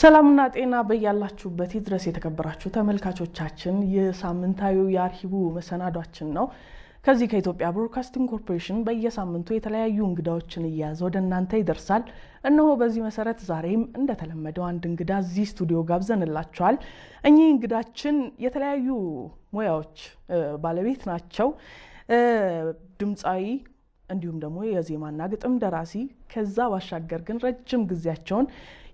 ሰላምና ጤና በያላችሁበት ድረስ የተከበራችሁ ተመልካቾቻችን የሳምንታዊው የአርሂቡ መሰናዷችን ነው። ከዚህ ከኢትዮጵያ ብሮድካስቲንግ ኮርፖሬሽን በየሳምንቱ የተለያዩ እንግዳዎችን እያዘ ወደ እናንተ ይደርሳል። እነሆ በዚህ መሰረት ዛሬም እንደተለመደው አንድ እንግዳ እዚህ ስቱዲዮ ጋብዘንላችኋል። እኚህ እንግዳችን የተለያዩ ሙያዎች ባለቤት ናቸው። ድምጻዊ እንዲሁም ደግሞ የዜማና ግጥም ደራሲ ከዛ ባሻገር ግን ረጅም ጊዜያቸውን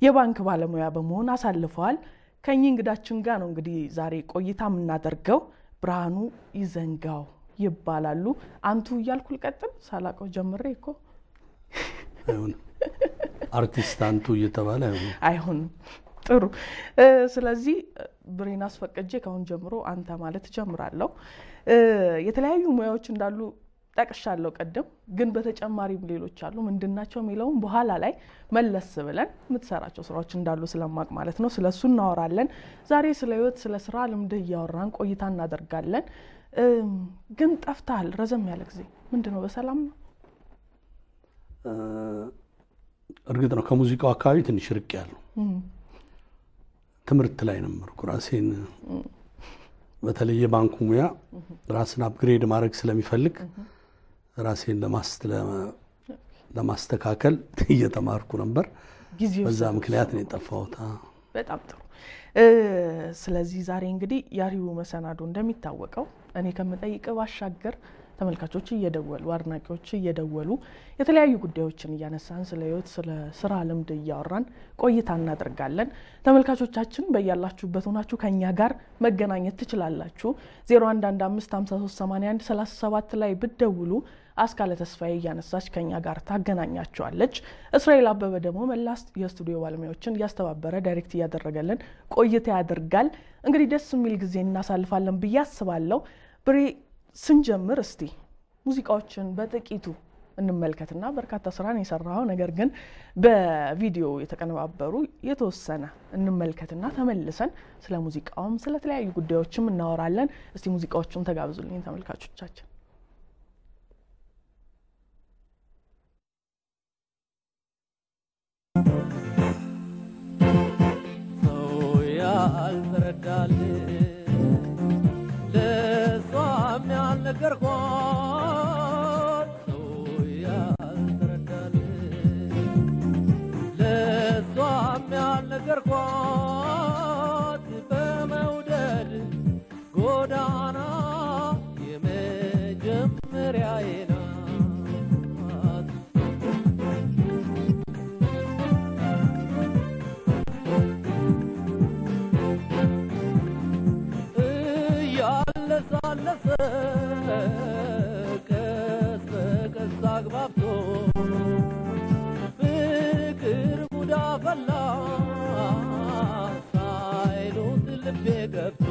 የባንክ ባለሙያ በመሆን አሳልፈዋል። ከኚህ እንግዳችን ጋር ነው እንግዲህ ዛሬ ቆይታ የምናደርገው። ብርሃኑ ይዘንጋው ይባላሉ። አንቱ እያልኩ ልቀጥል ሳላቀው ጀምሬ እኮ አይሁን አርቲስት አንቱ እየተባለ አይሁን። ጥሩ። ስለዚህ ብሬናስ ፈቀጄ ካሁን ጀምሮ አንተ ማለት ጀምራለሁ። የተለያዩ ሙያዎች እንዳሉ ጠቅሻለሁ ቀደም፣ ግን በተጨማሪም ሌሎች አሉ። ምንድናቸው የሚለውን በኋላ ላይ መለስ ብለን የምትሰራቸው ስራዎች እንዳሉ ስለማቅ ማለት ነው ስለሱ እናወራለን። ዛሬ ስለ ህይወት ስለ ስራ ልምድ እያወራን ቆይታ እናደርጋለን። ግን ጠፍታል ረዘም ያለ ጊዜ ምንድነው? በሰላም ነው? እርግጥ ነው ከሙዚቃው አካባቢ ትንሽ ርቅ ያለው ትምህርት ላይ ነበር። ራሴን በተለይ የባንኩ ሙያ ራስን አፕግሬድ ማድረግ ስለሚፈልግ ራሴን ለማስተካከል እየተማርኩ ነበር። በዛ ምክንያት ነው የጠፋሁት። በጣም ጥሩ። ስለዚህ ዛሬ እንግዲህ የአርሂቡ መሰናዶ እንደሚታወቀው እኔ ከመጠይቀው ባሻገር ተመልካቾች እየደወሉ አድናቂዎች እየደወሉ የተለያዩ ጉዳዮችን እያነሳን ስለ ህይወት ስለ ስራ ልምድ እያወራን ቆይታ እናደርጋለን። ተመልካቾቻችን በእያላችሁበት ሆናችሁ ከኛ ጋር መገናኘት ትችላላችሁ። 0115538137 ላይ ብትደውሉ አስካለ ተስፋዬ እያነሳች ከኛ ጋር ታገናኛችኋለች። እስራኤል አበበ ደግሞ መላስ የስቱዲዮ ባለሙያዎችን ያስተባበረ ዳይሬክት ያደረገልን ቆይታ ያደርጋል። እንግዲህ ደስ የሚል ጊዜ እናሳልፋለን ብዬ አስባለሁ። ብሬ ስንጀምር እስቲ ሙዚቃዎችን በጥቂቱ እንመልከትና በርካታ ስራን የሰራው ነገር ግን በቪዲዮ የተቀነባበሩ የተወሰነ እንመልከትና ተመልሰን ስለ ሙዚቃውም ስለ ተለያዩ ጉዳዮችም እናወራለን። እስቲ ሙዚቃዎቹን ተጋብዙልኝ ተመልካቾቻችን። ያልተረዳል ለሷም ያልነገርኳት ሰው ያልተረዳል ለሷም ያልነገርኳት በመውደድ ጎዳና የመጀመሪያዬ ናት። ያለሳለሰ ቀስ በቀስ አግባብቶ ፍቅር ሙዳ ፈላ ሳይሉት ልቤ ገብቶ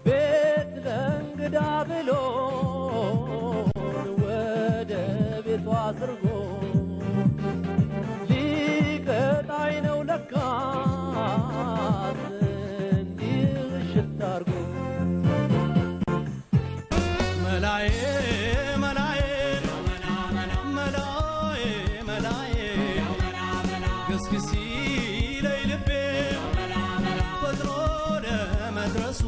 ቤት ለእንግዳ ብሎ ወደ ቤቷ አድርጎ ሊቀጣኝ ነው ለካ ሽታርጎ መላዬ መላዬ መላዬ መላዬ ገስግሲ ላይ ልቤ ፈጥሮ ለመድረሱ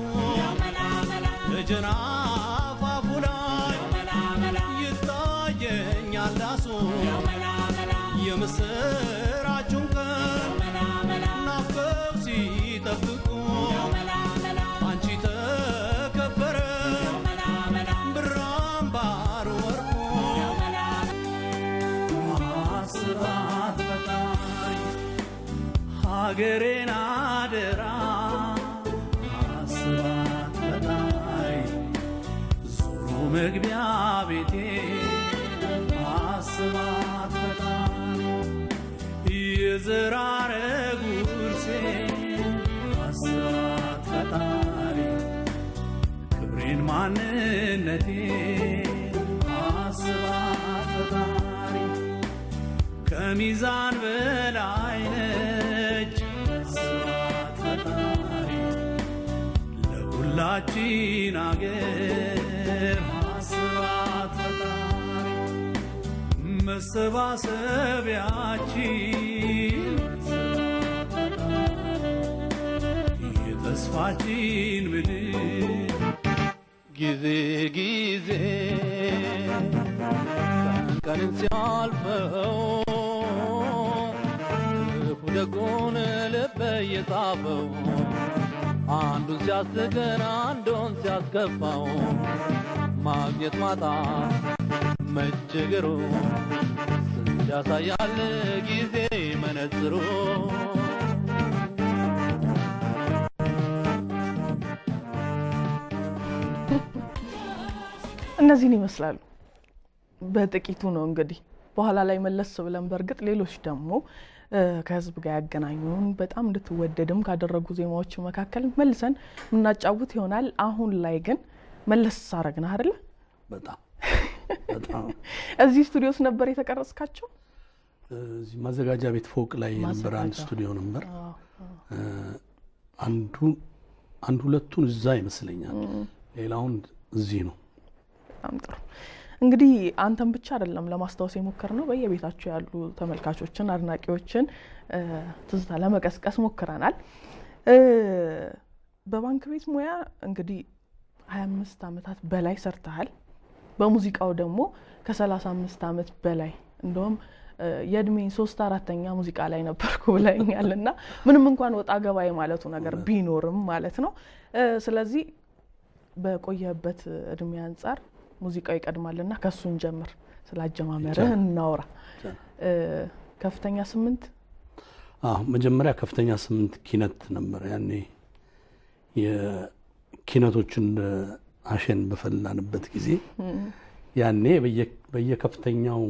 ለጀናፍ አፉ ላይ ይታየኛል ዳሱ የምስራቹን ቀን ናፍቀው ሲጠብቁ ሀገሬን አደራ አስባት በላይ ዙሩ መግቢያ ቤቴ አስባት በላይ የዘራረ ጉርሴ አስባት በላይ ክብሬን ማንነቴ አስባት በላይ ከሚዛን በላይ ነች አስባት ፈጣሪ ለሁላችን አገር አስባት ፈጣሪ መሰባሰቢያችን ተስፋችን ምድር ጊዜ ጊዜ ቀን ሲያልፈው ክፉ ደጉን ልብ እየጻፈው አንዱን ሲያስቀን አንዱን ሲያስከፋው ማግኘት ማጣት መቸገሩ ያሳያል ጊዜ መነጽሩ እነዚህን ይመስላሉ በጥቂቱ ነው እንግዲህ በኋላ ላይ መለስ ብለን በርግጥ ሌሎች ደግሞ ከህዝብ ጋር ያገናኙን በጣም እንድትወደድም ካደረጉ ዜማዎች መካከል መልሰን እናጫውት ይሆናል አሁን ላይ ግን መለስ አረግና አይደለ በጣም እዚህ ስቱዲዮስ ነበር የተቀረጽካቸው እዚህ ማዘጋጃ ቤት ፎቅ ላይ ነበር አንድ ስቱዲዮ ነበር አንዱ ሁለቱን እዛ ይመስለኛል ሌላውን እዚህ ነው በጣም ጥሩ እንግዲህ አንተም ብቻ አይደለም ለማስታወስ የሞከርነው በየቤታቸው ያሉ ተመልካቾችን አድናቂዎችን ትዝታ ለመቀስቀስ ሞክረናል በባንክ ቤት ሙያ እንግዲህ 25 አመታት በላይ ሰርተሃል በሙዚቃው ደግሞ ከ35 አመት በላይ እንደውም የድሜን 3/4ኛ ሙዚቃ ላይ ነበርኩ ብለኛልና ምንም እንኳን ወጣ ገባይ ማለቱ ነገር ቢኖርም ማለት ነው ስለዚህ በቆየበት እድሜ አንፃር ሙዚቃው ይቀድማልና ከሱን ጀምር ስላጀማመርህ እናውራ ከፍተኛ 8 መጀመሪያ ከፍተኛ 8 ኪነት ነበር ያኔ የኪነቶችን አሸን በፈላንበት ጊዜ ያኔ በየከፍተኛው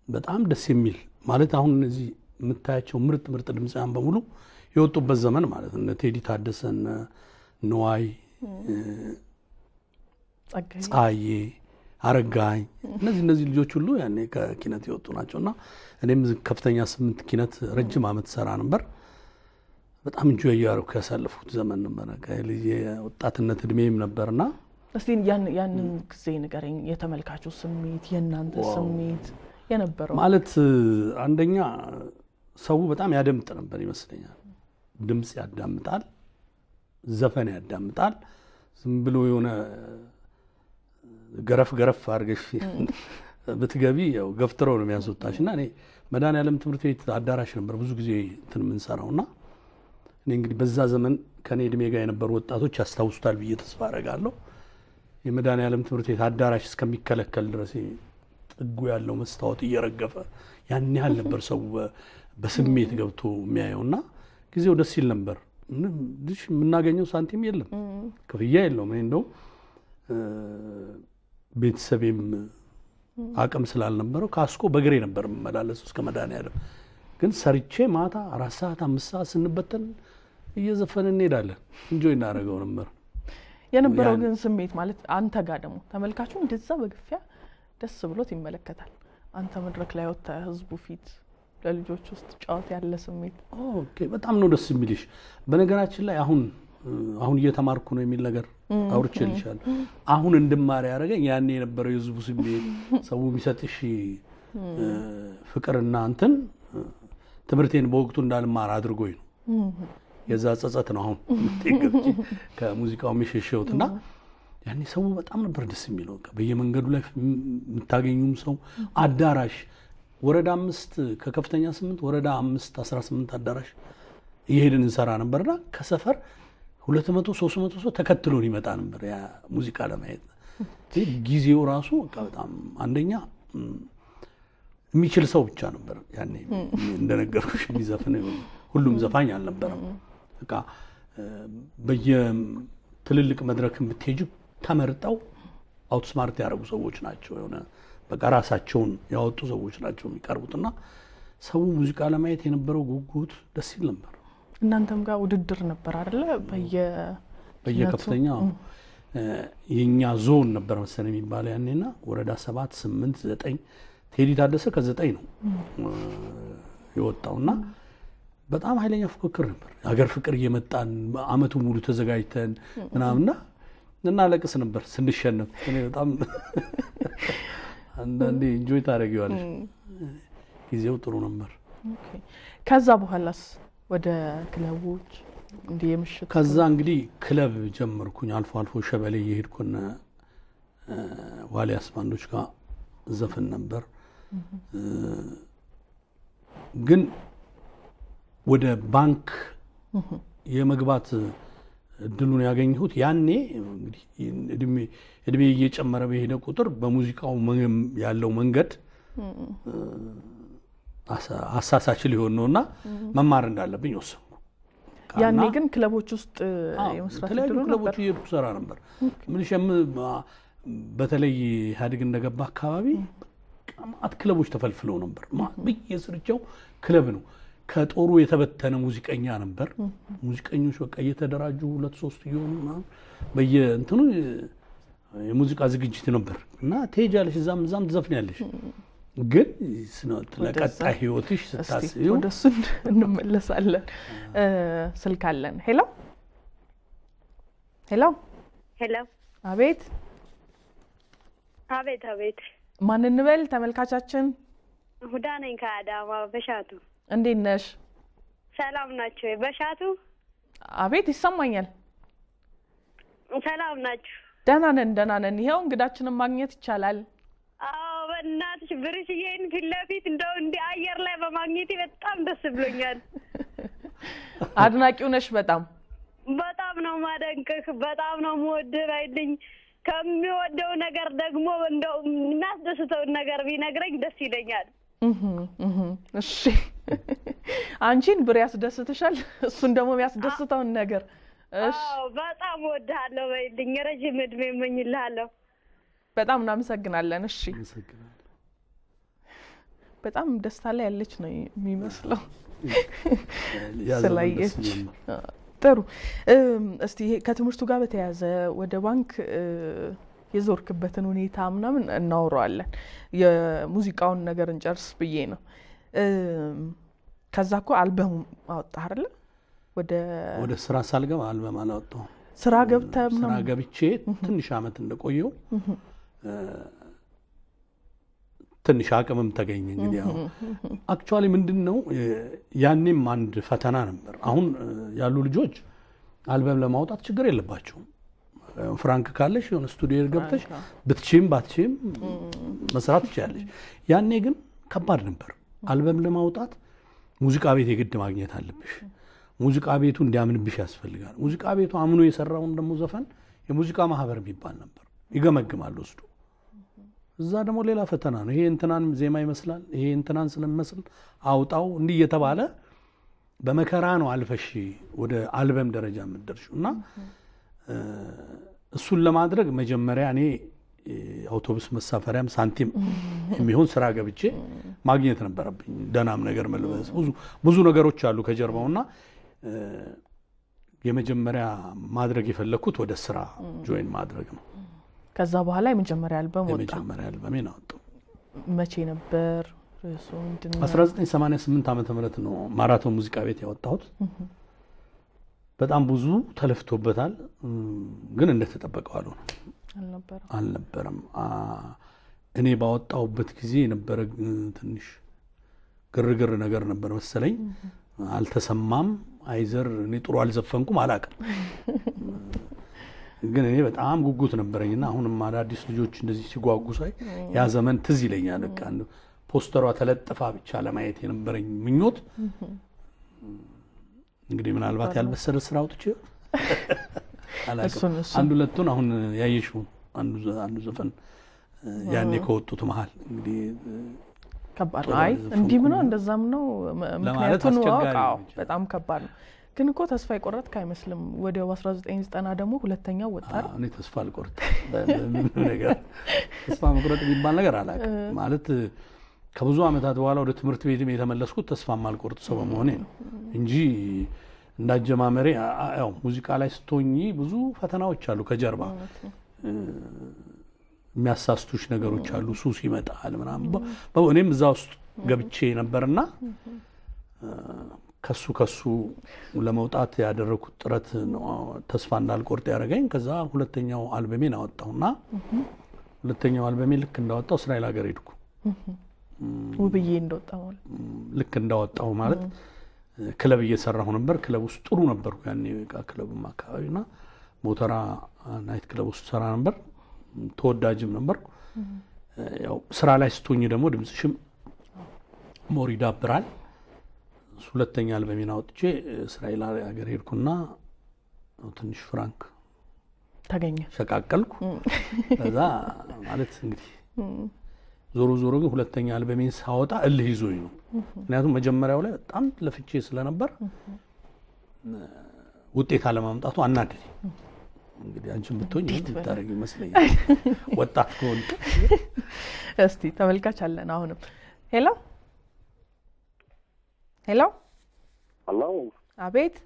በጣም ደስ የሚል ማለት አሁን እዚህ የምታያቸው ምርጥ ድምጻን በሙሉ የወጡበት ዘመን ማለት ነው ቴዲ ታደሰን ነዋይ ጻዬ አረጋኝ እነዚህ ልጆች ሁሉ ያኔ ከኪነት የወጡ ናቸውና እኔም ከፍተኛ 8 ኪነት ረጅም አመት ሰራ ነበር በጣም እንጆይ ያረኩ ያሳለፉት ዘመን ነበር ከልጅ ወጣትነት እድሜም ነበርና እስቲ ያንን ጊዜ ንገረኝ የተመልካቹ ስሜት የናንተ ስሜት የነበረው ማለት አንደኛ ሰው በጣም ያደምጥ ነበር ይመስለኛል ድምጽ ያዳምጣል ዘፈን ያዳምጣል ዝም ብሎ የሆነ ገረፍ አርገሽ በትገቢ ያው ገፍትሮ ነው የሚያስወጣሽና እኔ መድኃኔዓለም ትምህርት ቤት አዳራሽ ነበር ብዙ ጊዜ እንትን ምን ሰራውና እኔ እንግዲህ በዛ ዘመን ከኔ እድሜ ጋር የነበሩ ወጣቶች ያስታውሱታል ብዬ ተስፋ አደርጋለሁ የመድኃኔዓለም ትምህርት ቤት አዳራሽ እስከሚከለከል ድረስ ጥጉ ያለው መስታወት እየረገፈ ያን ያህል ነበር ሰው በስሜት ገብቶ የሚያየውና ጊዜው ደስ ይል ነበር ልጅ ምናገኘው ሳንቲም የለም ከፍያ የለውም እኔ እንደው ቤተሰቤም አቅም ስላልነበረው ካስኮ በግሬ ነበር መመላለስ እስከ መድኃኔዓለም ግን ሰርቼ ማታ 4 ሰዓት 5 ሰዓት ስንበተን እየዘፈን እንሄዳለን እንጆይ እናደርገው ነበር የነበረው ግን ስሜት ማለት አንተ ጋር ደግሞ ተመልካቹ እንደዛ በግፊያ ደስ ብሎት ይመለከታል አንተ መድረክ ላይ ወጣ ህዝቡ ፊት ለልጆች ውስጥ ጫወት ያለ ስሜት ኦኬ በጣም ነው ደስ የሚልሽ በነገራችን ላይ አሁን እየተማርኩ ነው የሚል ነገር አውርቼልሻለሁ አሁን እንድማር ያደረገኝ ያኔ የነበረው የህዝቡ ስሜት ሰው የሚሰጥሽ ፍቅርና አንተን ትምርቴን በወቅቱ እንዳልማር አድርጎኝ ነው የዛ ጸጸት ነው አሁን ተገርጂ ከሙዚቃው የሚሸሸውትና ያኔ ሰው በጣም ነበር ደስ የሚለው በየመንገዱ ላይ የምታገኙም ሰው አዳራሽ ወረዳ 5 ከከፍተኛ 8 ወረዳ 5 18 አዳራሽ ይሄድን እንሰራ ነበርና ከሰፈር 200 300 ሰው ተከትሎን ይመጣ ነበር ያ ሙዚቃ ለማየት ጊዜው ራሱ በጣም አንደኛ የሚችል ሰው ብቻ ነበር ያኔ እንደነገርኩሽ የሚዘፍነው ሁሉም ዘፋኝ አልነበረም በቃ በየትልልቅ መድረክ ብትሄጂ ተመርጠው አውትስማርት ያደረጉ ሰዎች ናቸው የሆነ በቃ ራሳቸውን ያወጡ ሰዎች ናቸው የሚቀርቡትና ሰው ሙዚቃ ለማየት የነበረው ጉጉት ደስ ይል ነበር እናንተም ጋር ውድድር ነበር አይደለ በየከፍተኛው የኛ ዞን ነበር መሰለኝ የሚባለው ያኔና ወረዳ 7 8 9 ቴዲ ታደሰ ከ9 ነው የወጣውና በጣም ኃይለኛ ፍክክር ነበር ሀገር ፍቅር እየመጣን አመቱ ሙሉ ተዘጋጅተን ምናምንና እናለቅስ ነበር ስንሸነፍ እኔ በጣም አንዳንዴ ኢንጆይ ታደርጊዋለሽ ጊዜው ጥሩ ነበር ኦኬ ከዛ በኋላስ ወደ ክለቦች እንዲህ የምሽት ከዛ እንግዲህ ክለብ ጀመርኩኝ። አልፎ አልፎ ሸበሌ እየሄድኩና ዋሊያስ ባንዶች ጋር ዘፈን ነበር። ግን ወደ ባንክ የመግባት እድሉን ያገኘሁት ያኔ እንግዲህ እድሜ እየጨመረ በሄደ ቁጥር በሙዚቃው ያለው መንገድ አሳሳች ሊሆን ነውና መማር እንዳለብኝ ወሰንኩ። ያኔ ግን ክለቦች ውስጥ የመስራት እድሉ ነበር። ክለቦች እየሄድኩ ሰራ ነበር። ምንሽም በተለይ ኢህአዴግ እንደገባ አካባቢ ማት ክለቦች ተፈልፍለው ነበር። በየስርቻው ክለብ ነው። ከጦሩ የተበተነ ሙዚቀኛ ነበር። ሙዚቀኞች በቃ እየተደራጁ 2-3 ይሆኑና በየእንትኑ የሙዚቃ ዝግጅት ነበር እና ትሄጃለሽ እዛም ትዘፍኛለሽ። ግን ለቀጣይ ህይወትሽ ስታስዩ ወደሱ እንመለሳለን። ስልክ አለን። ሄሎ ሄሎ ሄሎ። አቤት አቤት አቤት። ማን እንበል ተመልካቻችን? ሁዳ ነኝ ከአዳማ በሻቱ። እንዴት ነሽ? ሰላም ናችሁ? በሻቱ አቤት ይሰማኛል። ሰላም ናችሁ? ደህና ነን። ይሄው እንግዳችንን ማግኘት ይቻላል። አዎ በእናትሽ ብርሽዬን ፊት ለፊት እንደው እንዲህ አየር ላይ በማግኘቴ በጣም ደስ ብሎኛል። አድናቂው ነሽ? በጣም ነው ማደንቅህ፣ በጣም ነው የምወድህ ባይልኝ። ከሚወደው ነገር ደግሞ እንደው እናስደስተውን ነገር ቢነግረኝ ደስ ይለኛል። እሺ አንቺን ብር ያስደስትሻል፣ እሱን ደግሞ የሚያስደስተውን ነገር። እሺ በጣም ወድሃለሁ ባይልኝ፣ ረጅም እድሜ እመኝልሃለሁ። በጣም እናመሰግናለን። እሺ በጣም ደስታ ላይ ያለች ነው የሚመስለው ስላየች። ጥሩ። እስቲ ከትምህርቱ ጋር በተያያዘ ወደ ባንክ የዞርክበትን ሁኔታ ምናምን እናወራለን። የሙዚቃውን ነገር እንጨርስ ብዬ ነው። ከዛ እኮ አልበም አወጣህ አይደል? ወደ ስራ ሳልገባ አልበም አላወጣሁም። ስራ ገብተህ ምናምን? ስራ ገብቼ ትንሽ አመት እንደቆየው ትንሽ አቅምም ተገኘ። እንግዲህ ያው አክቹአሊ ምንድነው ያኔም አንድ ፈተና ነበር። አሁን ያሉ ልጆች አልበም ለማውጣት ችግር የለባቸውም። ፍራንክ ካለሽ የሆነ ስቱዲዮ ገብተሽ ብትችም ባትችም መስራት ትችላለሽ። ያኔ ግን ከባድ ነበር። አልበም ለማውጣት ሙዚቃ ቤት የግድ ማግኘት አለብሽ። ሙዚቃ ቤቱ እንዲያምንብሽ ያስፈልጋል። ሙዚቃ ቤቱ አምኖ የሰራውን ደግሞ ዘፈን የሙዚቃ ማህበር የሚባል ነበር፣ ይገመግማል ወስዶ። እዛ ደግሞ ሌላ ፈተና ነው። ይሄ እንትናን ዜማ ይመስላል፣ ይሄ እንትናን ስለሚመስል አውጣው እንዲህ እየተባለ በመከራ ነው አልፈሽ ወደ አልበም ደረጃ የምትደርሺውና እሱን ለማድረግ መጀመሪያ እኔ አውቶቡስ መሳፈሪያም ሳንቲም የሚሆን ስራ ገብቼ ማግኘት ነበረብኝ። ደናም ነገር መልበስ ብዙ ነገሮች አሉ ከጀርባውና የመጀመሪያ ማድረግ የፈለኩት ወደ ስራ ጆይን ማድረግ ነው። ከዛ በኋላ የመጀመሪያ አልበም ወጣ። የመጀመሪያ አልበሜን አወጣሁ። መቼ ነበር? እሱ ምንድነው? 1988 ዓመተ ምህረት ነው ማራቶን ሙዚቃ ቤት ያወጣሁት። በጣም ብዙ ተለፍቶበታል፣ ግን እንደተጠበቀው አልነበረም። እኔ ባወጣሁበት ጊዜ የነበረ ትንሽ ግርግር ነገር ነበር መሰለኝ። አልተሰማም። አይዘር እኔ ጥሩ አልዘፈንኩም አላውቅም። ግን እኔ በጣም ጉጉት ነበረኝና አሁንም አዳዲስ ልጆች እንደዚህ ሲጓጉ ሳይ ያ ዘመን ትዝ ይለኛል። በቃ ፖስተሯ ተለጥፋ ብቻ ለማየት የነበረኝ ምኞት እንግዲህ ምናልባት ያልበሰለ ስራ አውጥቼ አላውቅም። አንዱ ለቱን አሁን ያየሽው አንዱ ዘፈን ያኔ ከወጡት መሃል እንግዲህ ከባድ ነው። አይ እንዲህ ነው እንደዛም ነው ምክንያቱም ዋው በጣም ከባድ ነው። ግን እኮ ተስፋ ይቆረጥክ አይመስልም። ወደ 1990 ደግሞ ሁለተኛው ወጣ። እኔ ተስፋ አልቆርጥም ነገር ተስፋ መቁረጥ የሚባል ነገር አላውቅም። ማለት ከብዙ አመታት በኋላ ወደ ትምህርት ቤትም የተመለስኩት ተስፋ ማልቆርጥ ሰው በመሆኔ ነው እንጂ እንዳጀማመሬ ያው ሙዚቃ ላይ ስትሆኚ ብዙ ፈተናዎች አሉ ከጀርባ የሚያሳስቱሽ ነገሮች አሉ። ሱስ ይመጣል ምናምን። እኔም እዛ ውስጥ ገብቼ ነበርና ከሱ ለመውጣት ያደረኩት ጥረት ነው ተስፋ እንዳልቆርጥ ያደረገኝ። ከዛ ሁለተኛው አልበሜን አወጣውና ሁለተኛው አልበሜ ልክ እንዳወጣው እስራኤል ሀገር ሄድኩ። ውብዬ እንደወጣው ልክ እንዳወጣው ማለት ክለብ እየሰራሁ ነበር። ክለብ ውስጥ ጥሩ ነበርኩ ያኔ ክለብም አካባቢና ሞተራ ናይት ክለብ ውስጥ ሰራ ነበር። ተወዳጅም ነበር። ያው ስራ ላይ ስትሆኝ ደግሞ ድምጽሽም ሞር ይዳብራል። ሁለተኛ አልበሜን አውጥቼ እስራኤል ሀገር ሄድኩና ትንሽ ፍራንክ ተገኘ ሸቃቀልኩ። ከዛ ማለት እንግዲህ ዞሮ ግን ሁለተኛ አልበሜን ሳወጣ እልህ ይዞኝ ነው። ምክንያቱም መጀመሪያው ላይ በጣም ለፍቼ ስለነበር ውጤት አለማምጣቱ አናደደኝ። እንግዲህ አንቺም ብትሆኝ እንድታረጊ ይመስለኛል ወጣት ከሆነ። እስቲ ተመልካች አለን አሁንም። ሄሎ ሄሎ ሄሎ። አቤት።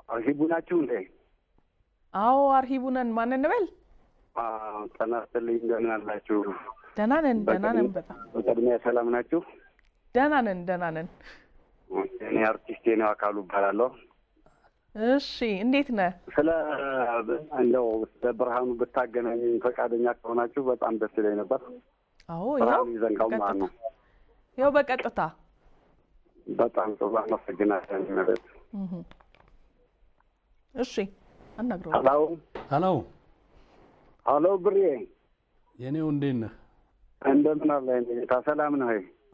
አርሂቡ ናችሁ እንዴ? አዎ አርሂቡ ነን። ማን እንበል? ጤና ይስጥልኝ። እንደምን አላችሁ? ደህና ነን በጣም። በቅድሚያ ሰላም ናችሁ? ደህና ነን። እኔ አርቲስት ነው አካሉ እባላለሁ። እሺ እንዴት ነህ? እንደው ስለ ብርሃኑ ብታገናኙኝ ፈቃደኛ ከሆናችሁ በጣም ደስ ይለኝ ነበር። አዎ ብርሃኑ ይዘንጋው ማለት ነው። ያው በቀጥታ በጣም ጥሩ አመሰግናለሁ። እሺ አናግረው። ሄሎ ብሬ የኔው እንዴት ነህ? እንደምን አለህ? ሰላም ነህ?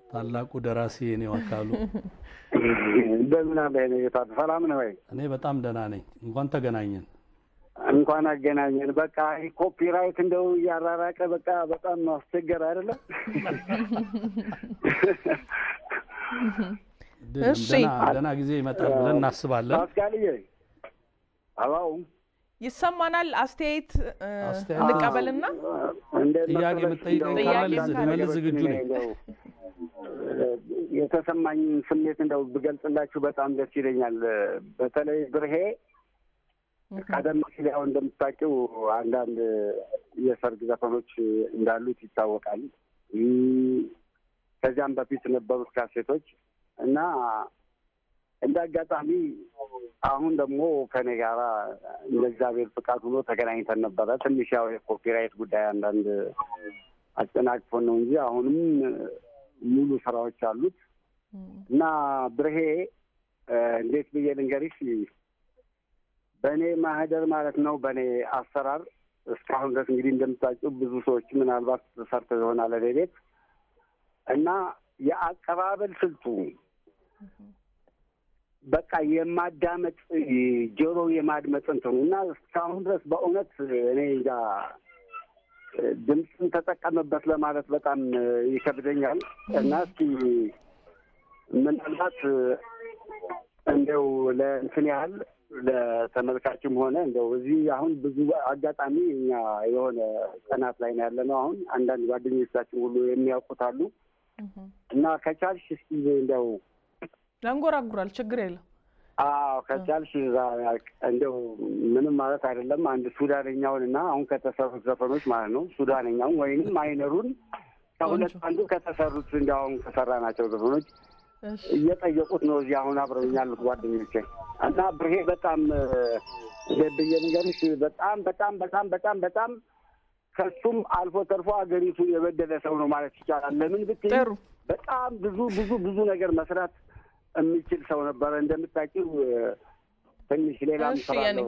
ታላቁ ደራሲ የኔው አካሉ እንደምን አለህ? ሰላም ነህ? እኔ በጣም ደህና ነኝ። እንኳን ተገናኘን። እንኳን አገናኘን። በቃ ኮፒራይት እንደው ያራራቀ በቃ በጣም አስቸገረ አይደለ? እሺ ደህና ጊዜ ይመጣል ብለን እናስባለን። አስካልዬ አዋው ይሰማናል። አስተያየት እንቀበልና ጥያቄ የምትጠይቀኝ ካለ ለመልስ ዝግጁ ነኝ። የተሰማኝ ስሜት እንደው ብገልጽላችሁ በጣም ደስ ይለኛል። በተለይ ብርሄ ቀደም ሲል ያው እንደምታውቂው አንዳንድ የሰርግ ዘፈኖች እንዳሉት ይታወቃል። ከዚያም በፊት ነበሩት ካሴቶች እና እንደ አጋጣሚ አሁን ደግሞ ከኔ ጋራ እንደ እግዚአብሔር ፍቃድ ሆኖ ተገናኝተን ነበረ። ትንሽ ያው የኮፒራይት ጉዳይ አንዳንድ አጨናቅፎን ነው እንጂ አሁንም ሙሉ ስራዎች አሉት እና ብርሄ እንዴት ብዬ ልንገርሽ፣ በእኔ ማህደር ማለት ነው በእኔ አሰራር እስካሁን ድረስ እንግዲህ እንደምታውቂው ብዙ ሰዎች ምናልባት ሰርተው ይሆናል ቤት እና የአቀባበል ስልቱ በቃ የማዳመጥ ጆሮ የማድመጥ እንትኑ እና እስካሁን ድረስ በእውነት እኔ ጋር ድምፅን ተጠቀመበት ለማለት በጣም ይከብደኛል እና እስኪ ምናልባት እንደው ለእንትን ያህል ለተመልካችም ሆነ እንደው እዚህ አሁን ብዙ አጋጣሚ እኛ የሆነ ቀናት ላይ ነው ያለነው። አሁን አንዳንድ ጓደኞቻችን ሁሉ የሚያውቁት አሉ እና ከቻልሽ እስኪ እንደው ያንጎራጉራል፣ ችግር የለም። አዎ ከቻልሽ እንደው ምንም ማለት አይደለም። አንድ ሱዳነኛውን እና አሁን ከተሰሩት ዘፈኖች ማለት ነው ሱዳነኛውን ወይንም ማይነሩን ከሁለት አንዱ ከተሰሩት እንዲያውም ከሰራናቸው ዘፈኖች እየጠየቁት ነው እዚህ አሁን አብረውኝ ያሉት ጓደኞቼ እና ብርሄ በጣም ደብየ ነገርሽ በጣም በጣም በጣም በጣም በጣም ከሱም አልፎ ተርፎ አገሪቱን የበደለ ሰው ነው ማለት ይቻላል። ለምን ብትይ በጣም ብዙ ብዙ ብዙ ነገር መስራት የሚችል ሰው ነበረ። እንደምታውቂው ትንሽ ሌላም ስራ ነው፣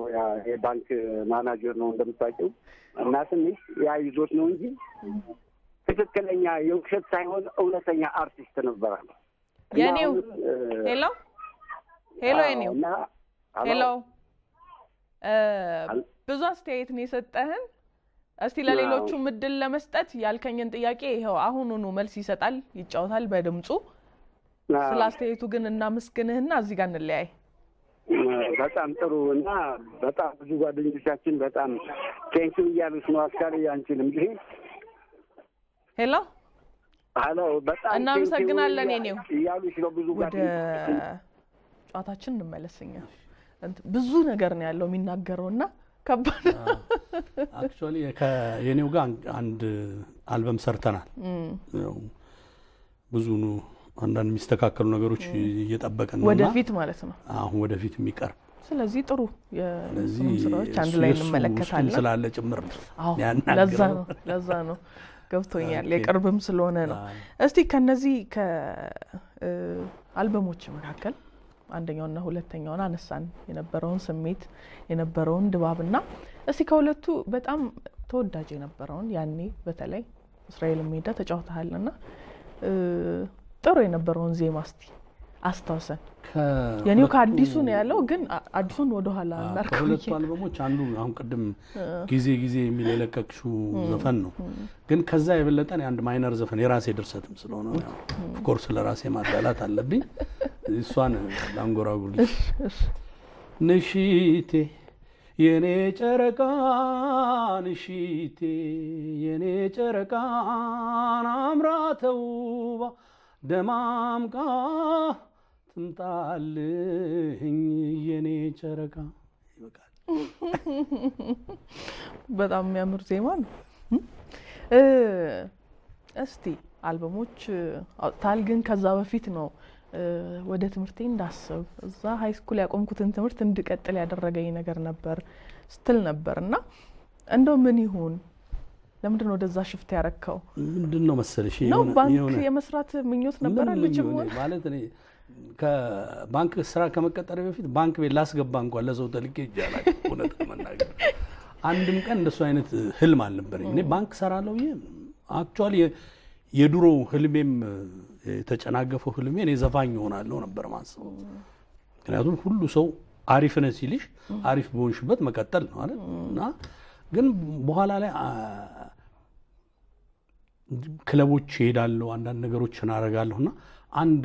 የባንክ ማናጀር ነው እንደምታውቂው እና ትንሽ ያ ይዞት ነው እንጂ ትክክለኛ የውሸት ሳይሆን እውነተኛ አርቲስት ነበረ። የኔው ሄሎ የኔው ሄሎ ብዙ አስተያየት ነው የሰጠህን። እስቲ ለሌሎቹም እድል ለመስጠት ያልከኝን ጥያቄ ይሄው አሁኑኑ መልስ ይሰጣል፣ ይጫወታል በድምጹ። ስለ አስተያየቱ ግን እናመስግንህና እዚህ ጋር እንለያይ። በጣም ጥሩ እና በጣም ብዙ ጓደኞቻችን በጣም ቴንኪው እያሉሽ ነው። አስካሪ አንቺንም ይሄ ሄሎ በጣም እናመሰግናለን የኔው እያሉሽ ነው ብዙ ጓደኞቻችን። ጨዋታችን እንመለስኛ ብዙ ነገር ነው ያለው የሚናገረውና ከባድ አክቹአሊ ከየኔው ጋር አንድ አልበም ሰርተናል። ብዙ ነው አንዳንድ የሚስተካከሉ ነገሮች እየጠበቀን ነው ወደፊት ማለት ነው አሁን ወደፊት የሚቀርብ። ስለዚህ ጥሩ የስሙ ስራዎች አንድ ላይ እንመለከታለን ስላለ ጭምር አዎ ለዛ ነው ገብቶኛል፣ የቅርብም ስለሆነ ነው። እስቲ ከነዚህ ከአልበሞች መካከል አንደኛውና ሁለተኛውን አነሳን የነበረውን ስሜት የነበረውን ድባብና እስቲ ከሁለቱ በጣም ተወዳጅ የነበረውን ያኔ በተለይ እስራኤል ሜዳ ተጫውተሃልና ጥሩ የነበረውን ዜማ እስቲ አስታውሰን። የኔው ከአዲሱ ነው ያለው ግን አዲሱን ወደ ኋላ እናርከው። ከሁለቱ አልበሞች አንዱ አሁን ቀደም ጊዜ የሚል የለቀቅሽው ዘፈን ነው። ግን ከዛ የበለጠ አንድ ማይነር ዘፈን የራሴ ድርሰትም ስለሆነ ነው ኦፍ ኮርስ ለራሴ ማዳላት አለብኝ። እሷን ላንጎራጉልሽ። ንሽቴ የኔ ጨረቃ ንሽቴ የኔ ጨረቃ አምራተውባ ደማምቃ ትምጣልኝ የኔ ጨረቃ። ይበቃል። በጣም የሚያምር ዜማ ነው። እስቲ አልበሞች አውጥታል ግን ከዛ በፊት ነው ወደ ትምህርቴ እንዳስብ እዛ ሃይ ስኩል ያቆምኩትን ትምህርት እንድቀጥል ያደረገኝ ነገር ነበር ስትል ነበርና እንደው ምን ይሁን ለምንድን ነው ወደዛ ሽፍት ያረከው? ምንድነው መሰለሽ ነው ባንክ የመስራት ምኞት ነበር ልጅም ማለት እኔ ከባንክ ስራ ከመቀጠር በፊት ባንክ ቤት ላስገባ እንኳን ለሰው ተልኬ ይጃላል እውነት መናገር አንድም ቀን እንደሱ አይነት ህልም አልነበረኝ። እኔ ባንክ ሰራለው አክቹአሊ የድሮ ህልሜም የተጨናገፈው ህልሜ እኔ ዘፋኝ ሆናለሁ ነበር ማስበው። ምክንያቱም ሁሉ ሰው አሪፍ ነህ ሲልሽ አሪፍ በሆንሽበት መቀጠል ነው አይደል? እና ግን በኋላ ላይ ክለቦች ሄዳለሁ አንዳንድ ነገሮችን አረጋለሁና አንድ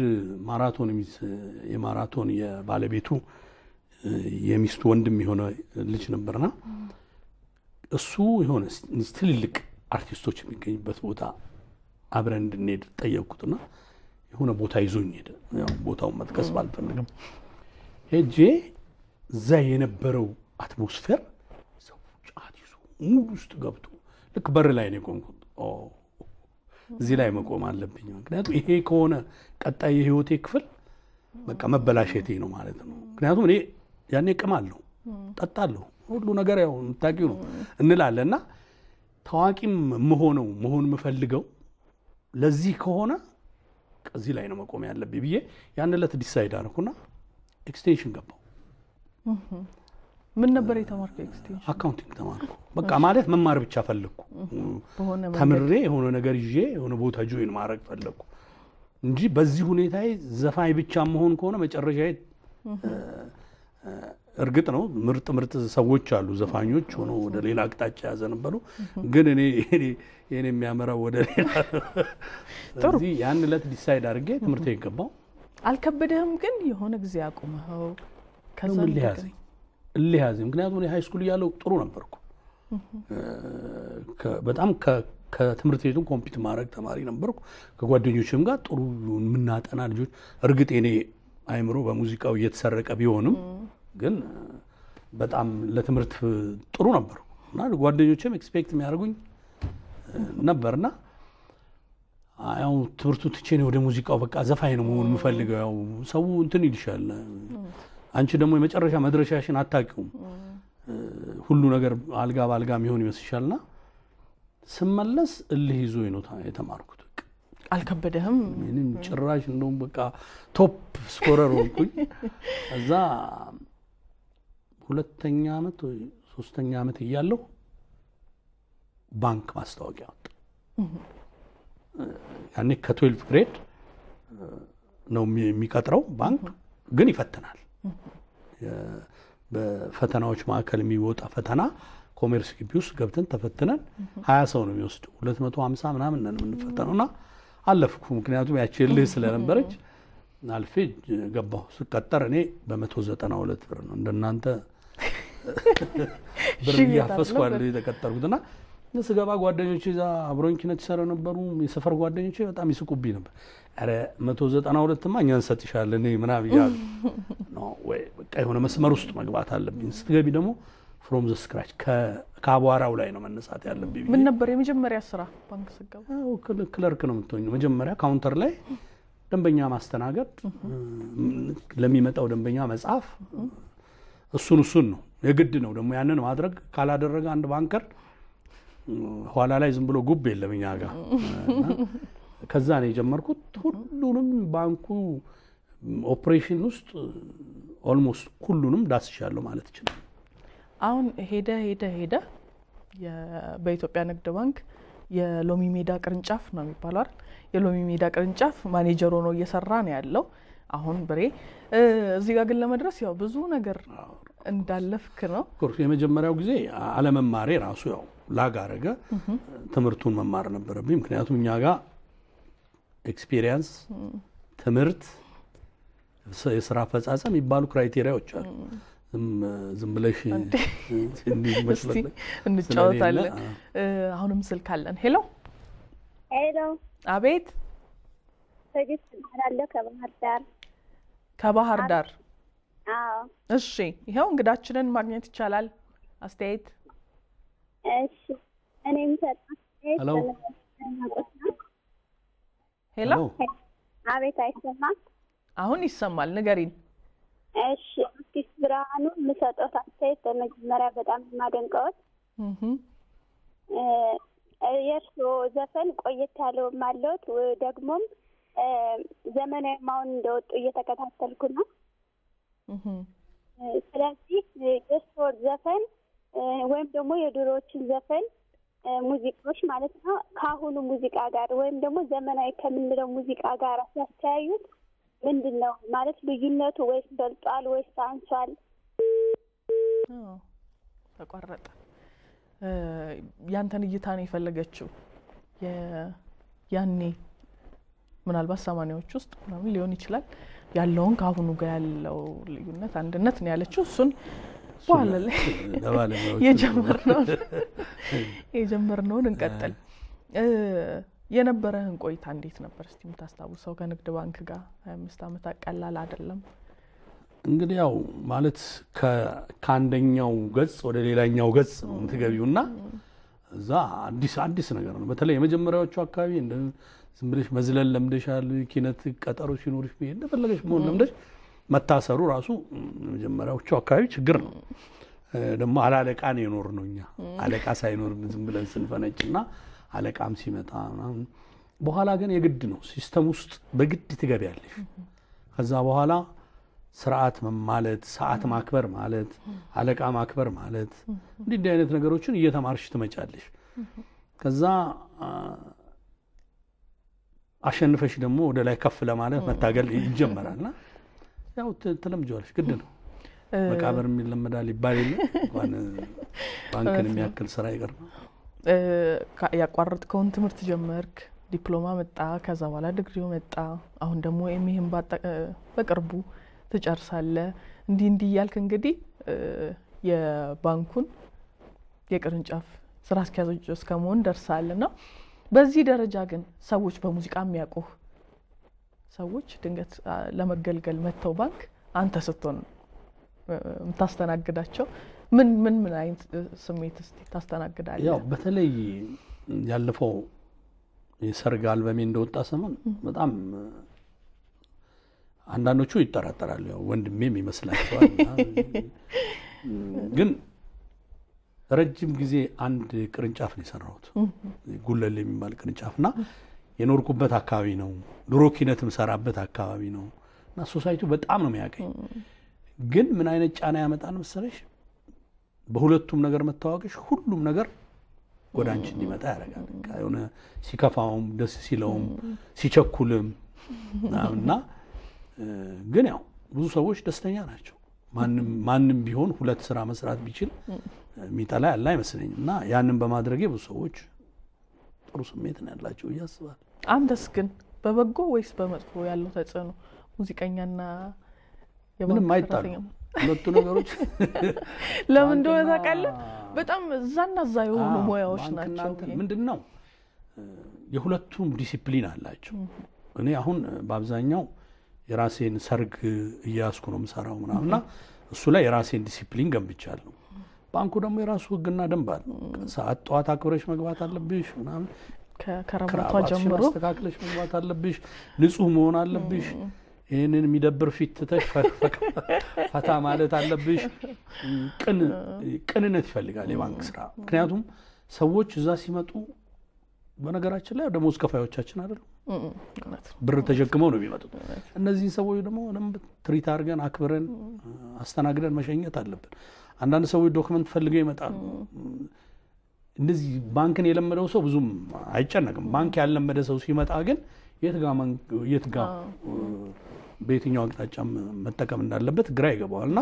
ማራቶን የማራቶን የባለቤቱ የሚስቱ ወንድም የሆነ ልጅ ነበርና እሱ የሆነ ትልልቅ አርቲስቶች የሚገኙበት ቦታ አብረን እንድንሄድ ጠየቅኩትና የሆነ ቦታ ይዞኝ ሄደ። ያው ቦታውን መጥቀስ ባልፈልግም ሄጄ እዛ የነበረው አትሞስፌር ሰው ጫት ይዞ ሙሉ ውስጥ ገብቶ ልክ በር ላይ ነው የቆምኩት። እዚህ ላይ መቆም አለብኝ ምክንያቱም ይሄ ከሆነ ቀጣይ የህይወቴ ክፍል በቃ መበላሸቴ ነው ማለት ነው። ምክንያቱም እኔ ያኔ ቅማለሁ ጠጣለሁ ሁሉ ነገር ያው ታቂው ነው እንላለና ታዋቂም መሆን የምፈልገው ለዚህ ከሆነ እዚህ ላይ ነው መቆም ያለብኝ ብዬ ያን ለት ዲሳይድ አደረኩና ኤክስቴንሽን ገባው። ምን ነበር የተማርከው? ኤክስቴንሽን አካውንቲንግ ተማርኩ። በቃ ማለት መማር ብቻ ፈለኩ። ተምሬ የሆነ ነገር ይዤ የሆነ ቦታ ጆይን ማድረግ ፈለኩ እንጂ በዚህ ሁኔታዬ ዘፋኝ ብቻ መሆን ከሆነ መጨረሻዬ እርግጥ ነው ምርጥ ሰዎች አሉ ዘፋኞች ሆኖ ወደ ሌላ አቅጣጫ ያዘነበሉ ግን እኔ የሚያመራው ወደ ሌላ ስለዚህ ያን ለት ዲሳይድ አድርጌ ትምህርት ይገባው። አልከበደህም ግን የሆነ ጊዜ አቁመው ከዛ ለያዘኝ ምክንያቱም ሃይ ስኩል ያለው ጥሩ ነበርኩ። በጣም ከትምህርት ቤቱን ኮምፒት ማድረግ ተማሪ ነበርኩ። ከጓደኞችም ጋር ጥሩ ምናጠና ልጆች እርግጥ እኔ አይምሮ በሙዚቃው እየተሰረቀ ቢሆንም ግን በጣም ለትምህርት ጥሩ ነበር እና ጓደኞቼም ኤክስፔክት የሚያደርጉኝ ነበርና ያው ትምህርቱ ትቼ ነው ወደ ሙዚቃው በቃ ዘፋኝ ነው መሆን የምፈልገው። ያው ሰው እንትን ይልሻል አንቺ ደግሞ የመጨረሻ መድረሻሽን አታውቂውም ሁሉ ነገር አልጋ ባልጋ የሚሆን ይመስልሻልና ስመለስ እልህ ይዞኝ ነው የተማርኩት። አልከበደህም? ምንም ጭራሽ እንደውም በቃ ቶፕ ስኮረር ሆንኩኝ። እዛ ሁለተኛ አመት ወይ ሶስተኛ አመት እያለሁ ባንክ ማስታወቂያ ወጣ። ያኔ ከ12 ግሬድ ነው የሚቀጥረው ባንክ ግን ይፈተናል። በፈተናዎች ማዕከል የሚወጣ ፈተና ኮሜርስ ግቢ ውስጥ ገብተን ተፈትነን 20 ሰው ነው የሚወስደው 250 ምናምን ነን የምንፈተነውና አለፍኩ። ምክንያቱም ያቺ ልህ ስለነበረች አልፌ ገባሁ። ስቀጠር እኔ በ192 ብር ነው እንደናንተ ብር ያፈስኳል የተቀጠርኩትና ስገባ ጓደኞቼ እዛ አብሮኝ ኪነት ይሰሩ ነበሩ። የሰፈር ጓደኞቼ በጣም ይስቁብኝ ነበር። አረ 192ማ እኛን ሰጥሻለን ምናምን ይላሉ ነው ወይ በቃ የሆነ መስመር ውስጥ መግባት አለብኝ። ስትገቢ ደግሞ ፍሮም ዘ ስክራች ከአቧራው ላይ ነው መነሳት ያለብኝ። ምን ነበር የመጀመሪያ ስራ ባንክ ስገባ? ክለርክ ነው የምትሆኚው። መጀመሪያ ካውንተር ላይ ደንበኛ ማስተናገድ ለሚመጣው ደንበኛ መጻፍ እሱን ነው የግድ ነው። ደግሞ ያንን ማድረግ ካላደረገ አንድ ባንከር ኋላ ላይ ዝም ብሎ ጉብ የለምኛ ጋር ከዛ ነው የጀመርኩት። ሁሉንም ባንኩ ኦፕሬሽን ውስጥ ኦልሞስት ሁሉንም ዳስሻለሁ ማለት ይችላል። አሁን ሄደ በኢትዮጵያ ንግድ ባንክ የሎሚ ሜዳ ቅርንጫፍ ነው የሚባለው አይደል? የሎሚ ሜዳ ቅርንጫፍ ማኔጀር ሆኖ እየሰራ ነው ያለው አሁን ብሬ። እዚህ ጋር ግን ለመድረስ ያው ብዙ ነገር እንዳለፍክ ነው። ኮርስ የመጀመሪያው ጊዜ አለመማሬ ራሱ ያው ላጋረገ ትምህርቱን መማር ነበረብኝ። ምክንያቱም እኛ ጋር ኤክስፒሪየንስ፣ ትምህርት፣ የስራ አፈጻጸም የሚባሉ ክራይቴሪያዎች አሉ። ዝም ብለሽ እንጫወታለን። አሁንም ስልክ አለን። ሄሎ ሄሎ። አቤት። ትዕግስት እባላለሁ ከባህር ዳር። ከባህር ዳር? አዎ። እሺ፣ ይኸው እንግዳችንን ማግኘት ይቻላል። አስተያየት? እሺ፣ እኔም ሰጣት። ሄሎ። አቤት። አይሰማም? አሁን ይሰማል። ንገሪን። እሺ፣ አርቲስት ብርሃኑ የምሰጠው አስተያየት በመጀመሪያ በጣም የማደንቀው የእርስዎ ዘፈን ቆየት ያለውም አለዎት፣ ደግሞም ዘመናዊ ማውን እንደወጡ እየተከታተልኩ ነው። ስለዚህ የእርስዎ ዘፈን ወይም ደግሞ የድሮዎችን ዘፈን ሙዚቃዎች ማለት ነው ከአሁኑ ሙዚቃ ጋር ወይም ደግሞ ዘመናዊ ከምንለው ሙዚቃ ጋር ሲያስተያዩት ምንድን ነው ማለት ልዩነቱ? ወይስ በልጧል ወይስ አንሷል? ተቋረጠ። ያንተን እይታ ነው የፈለገችው። ያኔ ምናልባት 80ዎች ውስጥ ምናምን ሊሆን ይችላል ያለውን ከአሁኑ ጋር ያለው ልዩነት አንድነት ነው ያለችው። እሱን በኋላ ላይ የጀመርነውን እንቀጥል። የነበረህን ቆይታ እንዴት ነበር እስቲ የምታስታውሰው? ከንግድ ባንክ ጋር 25 ዓመት ቀላል አይደለም። እንግዲህ ያው ማለት ከአንደኛው ገጽ ወደ ሌላኛው ገጽ ነው የምትገቢውና እዛ አዲስ ነገር ነው። በተለይ የመጀመሪያዎቹ አካባቢ ዝም ብለሽ መዝለል ለምደሻል። ኪነት ቀጠሮ ሲኖርሽ እንደፈለገሽ መሆን ለምደሽ መታሰሩ ራሱ የመጀመሪያዎቹ አካባቢ ችግር ነው። ደግሞ አላለቃ ነው የኖር ነው እኛ አለቃ ሳይኖር ዝም ብለን ስንፈነጭና አለቃም ሲመጣ በኋላ ግን የግድ ነው ሲስተም ውስጥ በግድ ትገቢያለሽ። ከዛ በኋላ ስርዓት ማለት ሰዓት ማክበር ማለት አለቃ ማክበር ማለት እንዲህ አይነት ነገሮችን እየተማርሽ ትመጫለሽ። ከዛ አሸንፈሽ ደግሞ ወደ ላይ ከፍ ለማለት መታገል ይጀመራልና ያው ተለምጆልሽ ግድ ነው። መቃብር የሚለመዳል ይባል የለ እንኳን ባንክን የሚያክል ስራ ይቀርና ያቋረጥከውን ትምህርት ጀመርክ፣ ዲፕሎማ መጣ፣ ከዛ በኋላ ዲግሪው መጣ። አሁን ደግሞ ኤምኤም በቅርቡ ትጨርሳለህ። እንዲህ ያልክ እንግዲህ የባንኩን የቅርንጫፍ ስራ አስኪያጅ እስከመሆን ደርሳልና በዚህ ደረጃ ግን ሰዎች በሙዚቃ የሚያውቁህ ሰዎች ድንገት ለመገልገል መተው ባንክ አንተ ስትሆን የምታስተናግዳቸው ምን አይነት ስሜት እስቲ ታስተናግዳለህ? ያው በተለይ ያለፈው የሰርግ አልበሜ እንደወጣ ሰሞን በጣም አንዳንዶቹ ይጠራጠራሉ። ያው ወንድሜም ይመስላቸዋል። ግን ረጅም ጊዜ አንድ ቅርንጫፍ ነው የሰራሁት፣ ጉለሌ የሚባል ቅርንጫፍና የኖርኩበት አካባቢ ነው። ድሮ ኪነትም ሰራበት አካባቢ ነው እና ሶሳይቲው በጣም ነው የሚያቀኝ። ግን ምን አይነት ጫና ያመጣል መሰለሽ? በሁለቱም ነገር መታወቅሽ ሁሉም ነገር ወደ አንቺ እንዲመጣ ያደርጋል። የሆነ ሲከፋውም ደስ ሲለውም ሲቸኩልም እና ግን ያው ብዙ ሰዎች ደስተኛ ናቸው። ማንም ቢሆን ሁለት ስራ መስራት ቢችል የሚጠላ ያለ አይመስለኝም እና ያንን በማድረጌ ብዙ ሰዎች ጥሩ ስሜት ነው ያላቸው ያስባል። አንተስ ግን በበጎ ወይስ በመጥፎ ያለው ተጽዕኖ ሙዚቀኛና ምንም አይጣሉም ሁለቱ ነገሮች? ለምን እንደሆነ ታውቃለህ? በጣም እዛና እዛ የሆኑ ሙያዎች ናቸው። ምንድነው የሁለቱም ዲሲፕሊን አላቸው። እኔ አሁን በአብዛኛው የራሴን ሰርግ እያስኩ ነው የምሰራው ምናምንና እሱ ላይ የራሴን ዲሲፕሊን ገንብቻለሁ። ባንኩ ደግሞ የራሱ ህግና ደንብ አለ። ሰዓት ጠዋት አክብረሽ መግባት አለብሽ ምናምን፣ ከከረባቷ ጀምሮ አስተካክለሽ መግባት አለብሽ፣ ንጹህ መሆን አለብሽ። ይሄንን የሚደብር ፊት ተሽ ፈታ ማለት አለብሽ። ቅንነት ይፈልጋል የባንክ ስራ። ምክንያቱም ሰዎች እዛ ሲመጡ በነገራችን ላይ ደሞዝ ከፋዮቻችን አይደሉ ብር ተሸክመው ነው የሚመጡት እነዚህ ሰዎች ደግሞ ትሪት አድርገን አክብረን አስተናግደን መሸኘት አለብን አንዳንድ ሰዎች ዶክመንት ፈልገው ይመጣሉ እንደዚህ ባንክን የለመደው ሰው ብዙም አይጨነቅም ባንክ ያለመደ ሰው ሲመጣ ግን የት ጋር በየትኛው አቅጣጫ መጠቀም እንዳለበት ግራ ይገባዋልና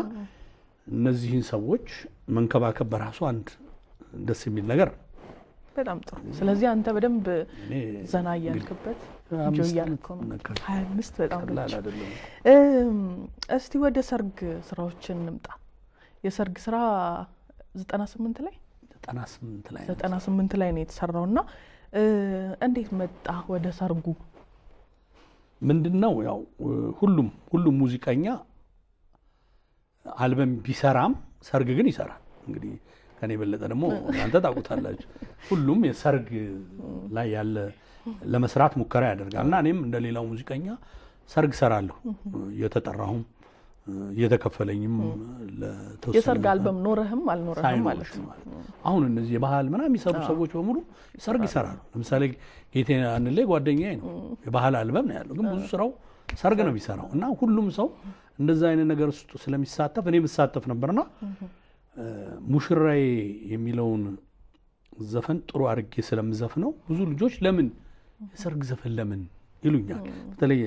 እነዚህን ሰዎች መንከባከብ በራሱ አንድ ደስ የሚል ነገር በጣም ጥሩ ስለዚህ አንተ በደንብ ዘና ያልክበት ጆያልከው 25 በጣም አይደለም እስቲ ወደ ሰርግ ስራዎችን እንምጣ የሰርግ ስራ 98 ላይ ነው የተሰራውና እንዴት መጣ ወደ ሰርጉ ምንድነው ያው ሁሉም ሙዚቀኛ አልበም ቢሰራም ሰርግ ግን ይሰራል እንግዲህ ከኔ በለጠ ደግሞ እናንተ ታውቁታላችሁ ሁሉም የሰርግ ላይ ያለ ለመስራት ሙከራ ያደርጋልና እኔም እንደሌላው ሙዚቀኛ ሰርግ ሰራለሁ የተጠራሁም የተከፈለኝም ለተወሰነ የሰርግ አልበም ኖርህም አልኖርህም ማለት ነው አሁን እነዚህ የባህል ምናምን የሚሰሩ ሰዎች በሙሉ ሰርግ ይሰራሉ ለምሳሌ ጌቴ አንለ ጓደኛዬ ነው የባህል አልበም ነው ያለው ግን ብዙ ስራው ሰርግ ነው የሚሰራው እና ሁሉም ሰው እንደዛ አይነት ነገር ውስጥ ስለሚሳተፍ እኔ መሳተፍ ነበርና ሙሽራዬ የሚለውን ዘፈን ጥሩ አርጌ ስለምዘፍነው ብዙ ልጆች ለምን የሰርግ ዘፈን ለምን ይሉኛል በተለይ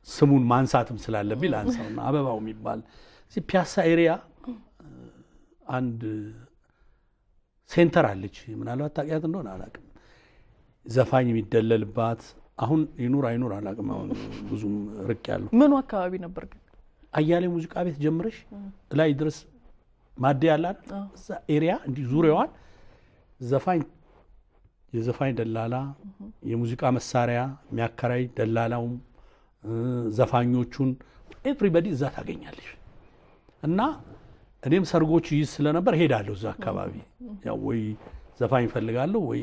ስሙን ማንሳትም ስላለብኝ ላንሳውና አበባው የሚባል እዚህ ፒያሳ ኤሪያ አንድ ሴንተር አለች ምናልባት ታውቂያት እንደሆነ አላውቅም ዘፋኝ የሚደለልባት አሁን ይኑር አይኑር አላውቅም አሁን ብዙም ርቅ ያለው ምን አካባቢ ነበር ግን አያሌ ሙዚቃ ቤት ጀምረሽ ላይ ድረስ ማዲያ አለ እዛ ኤሪያ እንዲ ዙሪያዋን የዘፋኝ ደላላ የሙዚቃ መሳሪያ የሚያከራይ ደላላው ዘፋኞቹን ኤቭሪባዲ እዛ ታገኛለሽ እና እኔም ሰርጎች ይይዝ ስለነበር ሄዳለሁ እዛ አካባቢ ያው ወይ ዘፋኝ ፈልጋለሁ ወይ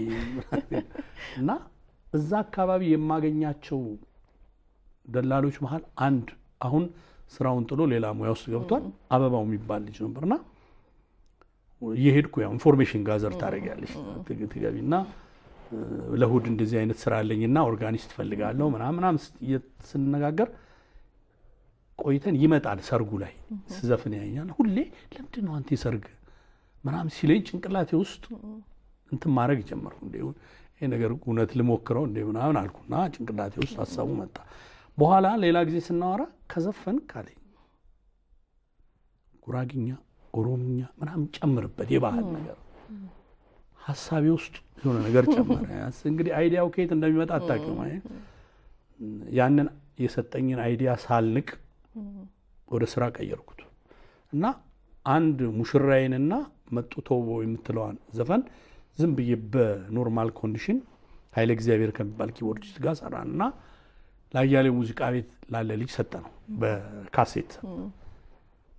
እና እዛ አካባቢ የማገኛቸው ደላሎች መሃል አንድ አሁን ስራውን ጥሎ ሌላ ሙያ ውስጥ ገብቷል አበባው የሚባል ልጅ ነበርና የሄድኩ ያው ኢንፎርሜሽን ጋዘር ታረጋለሽ ትገቢና ለሁድ እንደዚህ አይነት ስራ አለኝና ኦርጋኒስት ፈልጋለሁ ምናምን ስንነጋገር ቆይተን ይመጣል ሰርጉ ላይ ስዘፍን ያኛል ሁሌ ለምንድነው አንተ ሰርግ ምናምን ሲለኝ ጭንቅላቴ ውስጥ እንትን ማድረግ ጀመርኩ እንደው ይሄ ነገር ጉነት ልሞክረው እንደው ምናምን አልኩና ጭንቅላቴ ውስጥ ሐሳቡ መጣ በኋላ ሌላ ጊዜ ስናወራ ከዘፈን ካለኝ ጉራግኛ ኦሮምኛ ምናምን ጨምርበት የባህል ነገር ሐሳቤ ውስጥ የሆነ ነገር ጨመረ እንግዲህ አይዲያው ከየት እንደሚመጣ አጣቀም ያንን የሰጠኝን አይዲያ ሳልንቅ ወደ ስራ ቀየርኩት እና አንድ ሙሽራዬንና መጥቶ የምትለዋን ዘፈን ዝም ብዬ በኖርማል ኮንዲሽን ኃይለ እግዚአብሔር ከሚባል ኪቦርዲስት ጋር ሰራንና ላያሌ ሙዚቃ ቤት ላለ ልጅ ሰጠነው በካሴት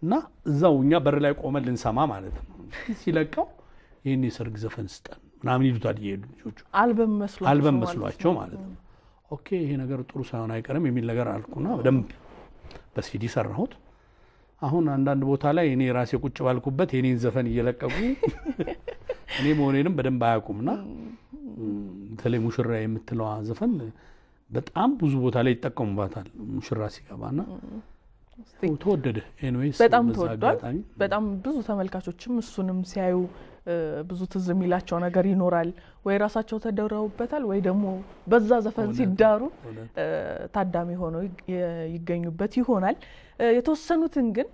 እና እዛውኛ በር ላይ ቆመን ልንሰማ ማለት ነው ሲለቀው ይሄን የሰርግ ዘፈን ስጠን ምናምን ይሉታል ልጆቹ አልበም መስሏቸው ማለት ነው ኦኬ ይሄ ነገር ጥሩ ሳይሆን አይቀርም የሚል ነገር አልኩና በደንብ በሲዲ ሰራሁት አሁን አንዳንድ ቦታ ላይ እኔ ራሴ ቁጭ ባልኩበት የኔን ዘፈን እየለቀቁ እኔ መሆኔንም በደንብ አያውቁምና ተለይ ሙሽራ የምትለው ዘፈን በጣም ብዙ ቦታ ላይ ይጠቀሙባታል ሙሽራ ሲገባና ተወደደ ኤኒዌይስ በጣም ተወዷል በጣም ብዙ ተመልካቾችም እሱንም ሲያዩ ብዙ ትዝ የሚላቸው ነገር ይኖራል ወይ ራሳቸው ተደረውበታል ወይ ደግሞ በዛ ዘፈን ሲዳሩ ታዳሚ ሆነው ይገኙበት ይሆናል የተወሰኑትን ግን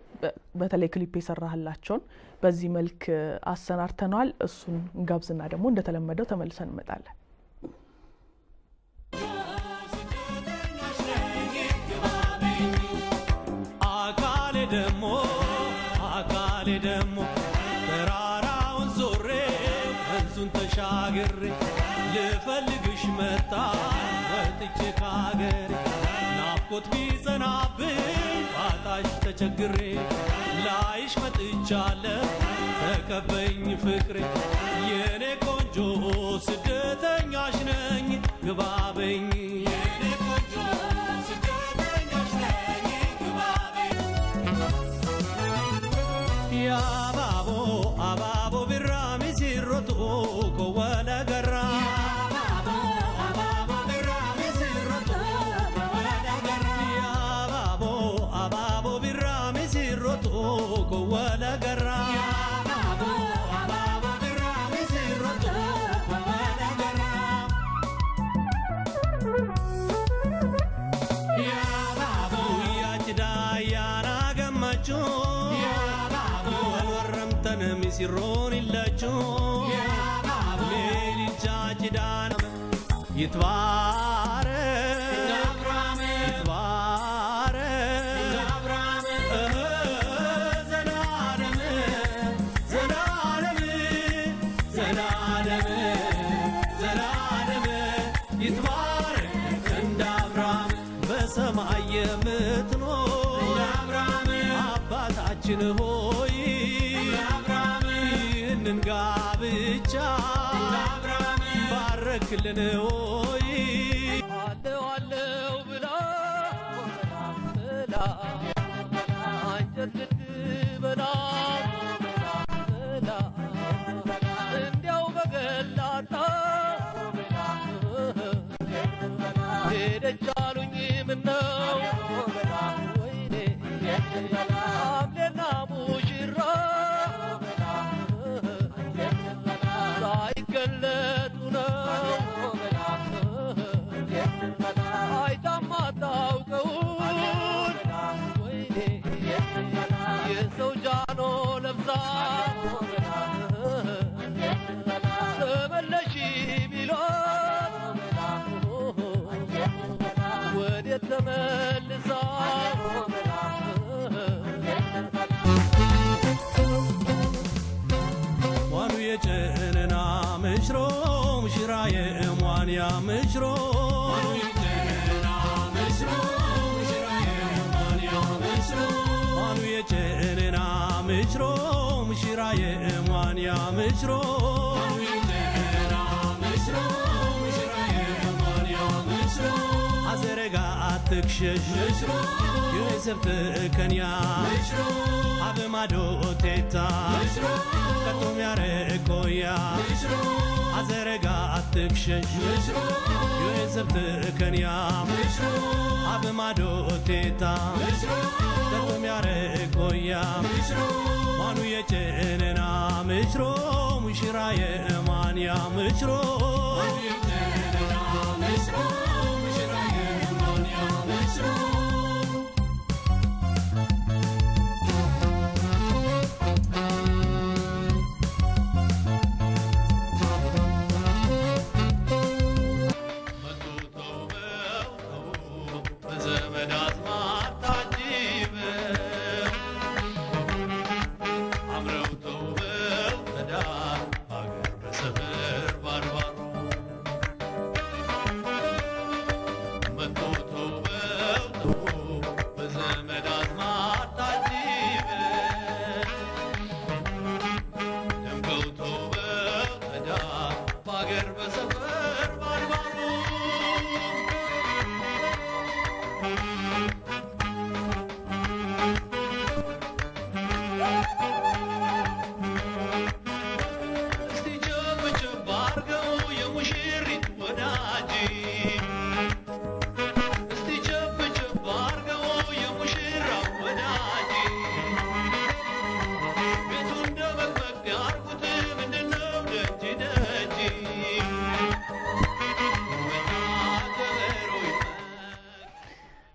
በተለይ ክሊፕ የሰራህላቸውን በዚህ መልክ አሰናርተናል እሱን ጋብዝና ደግሞ እንደተለመደው ተመልሰን እንመጣለን አካሌ ደሞ ተራራውን ዞሬ ወንዙን ተሻግሬ ልፈልግሽ መጣ ወጥቼ ካገሬ ናፍቆት ቢጸናብኝ ባጣሽ ተቸግሬ ላይሽ መጥቻለሁ ተቀበይኝ ፍቅሬ የኔ ቆንጆ ስደተኛሽ ነኝ ግባ በይኝ ሲሮን ይለቹ ሌሊት ጃጅዳን ይትባረ ሆይ ይህንን ጋብቻ ባረክልን ሆይ አለው ብላ ብላ አንጀት ልትበላ ብላ እንዲያው በገላታ ሄደች አሉኝ ምነው ወይኔ አምደና ሙሽራ ሳይገለጡ ነው አይታማ ታውቀውን ወይኔ የሰው ጃኖ ለብሳ ተመለሺ ቢሏት ወዴት ተመልሳ ዋኑ የጨነና ምሽሮ ሙሽራዬ ሟንያ ምሽሮ ዋኑ የጨነና ምሽሮ ሙሽራዬ ሟንያ ምሽሮ ዋኑ የጨነና ምሽሮ ሙሽራዬ ሟንያ ምሽሮ ዋኑ የጨነና ምሽሮ ሙሽራዬ ሟንያ ምሽሮ አዘረጋ አትክሸሽ ምሽሮ የሰብት ከንያ ምሽሮ አበማዶ ቴታ ምሽሮ ከቶም ያረቆያ ምሽሮ አዘረጋ አትክሸሽ ምሽሮ የሰብት ከንያ ምሽሮ አበማዶ ቴታ ምሽሮ ከቶም ያረቆያ ምሽሮ ማኑ የጨነና ምሽሮ ሙሽራዬ ማንያ ምሽሮ ማኑ የጨነና ምሽሮ ሙሽራዬ ማንያ ምሽሮ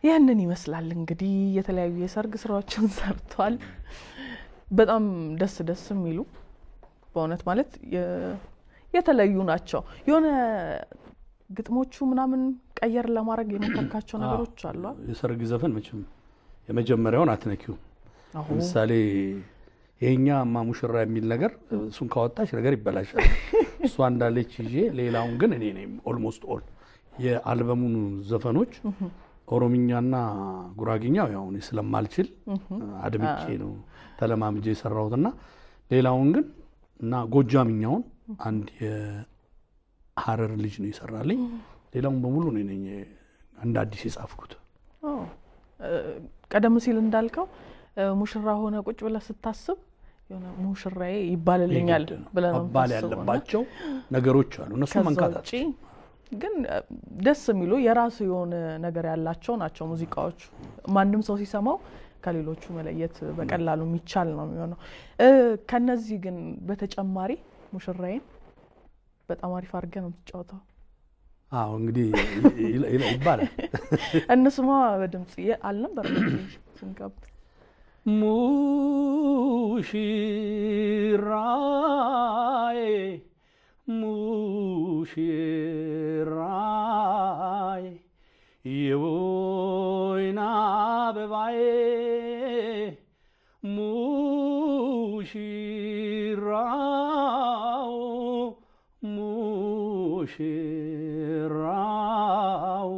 ያንን ይመስላል እንግዲህ የተለያዩ የሰርግ ስራዎችን ሰርቷል በጣም ደስ የሚሉ በእውነት ማለት የተለያዩ ናቸው የሆነ ግጥሞቹ ምናምን ቀየር ለማድረግ የመከካቸው ነገሮች አሉ የሰርግ ዘፈን መቼም የመጀመሪያውን አትነኪው ለምሳሌ የኛ ማሙሽራ የሚል ነገር እሱን ካወጣሽ ነገር ይበላሻል እሷ እንዳለች ይዤ ሌላውን ግን እኔ ነኝ ኦልሞስት ኦል የአልበሙን ዘፈኖች ኦሮሚኛና ጉራጊኛው ያው እኔ ስለማልችል አድምጬ ነው ተለማምጄ ሰራውትና ሌላውን ግን እና ጎጃምኛውን አንድ የሐረር ልጅ ነው ይሰራልኝ ሌላውን በሙሉ ነው ነኝ አንድ አዲስ የጻፍኩት ቀደም ሲል እንዳልከው ሙሽራ ሆነ ቁጭ ብለ ስታስብ የሆነ ሙሽራዬ ይባልልኛል ብለ ነው ባል ያለባቸው ነገሮች አሉ እነሱ መንካታት ግን ደስ የሚሉ የራሱ የሆነ ነገር ያላቸው ናቸው ሙዚቃዎች ማንንም ሰው ሲሰማው ከሌሎቹ መለየት በቀላሉ የሚቻል ነው የሚሆነው ከነዚህ ግን በተጨማሪ ሙሽራዬን በጣም አሪፍ አድርገህ ነው የምትጫወተው እንግዲህ ይባላል እንስማ በድምጽ አልነበረም ስንቀብ ሙሽራዬ ሙሽራዬ የወይን አበባዬ ሙሽራው ሙሽራው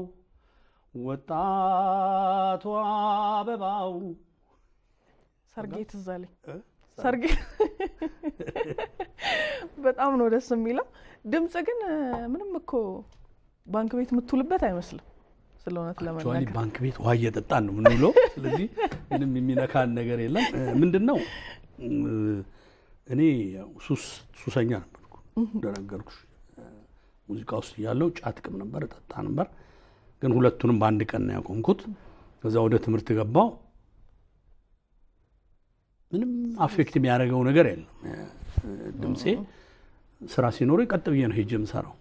ወጣቱ አበባው ሰርጌ ትዝ አለኝ። ሰርጌ በጣም ነው ደስ የሚለው። ድምጽ ግን ምንም እኮ ባንክ ቤት የምትውልበት አይመስልም። ስለሆነ ለማንኛውም ባንክ ቤት ውሃ እየጠጣን ነው የምንውለው። ስለዚህ ምንም የሚነካን ነገር የለም። ምንድነው እኔ ሱሰኛ ነበርኩ እንደነገርኩሽ። ሙዚቃ ውስጥ ያለው ጫት ቅም ነበር፣ ጠጣ ነበር። ግን ሁለቱንም በአንድ ቀን ነው ያቆምኩት። ከዛ ወደ ትምህርት ገባው። ምንም አፌክት የሚያደርገው ነገር የለም። ድምጼ ስራ ሲኖር ቀጥ ብዬ ነው ሄጄ የምሰራው።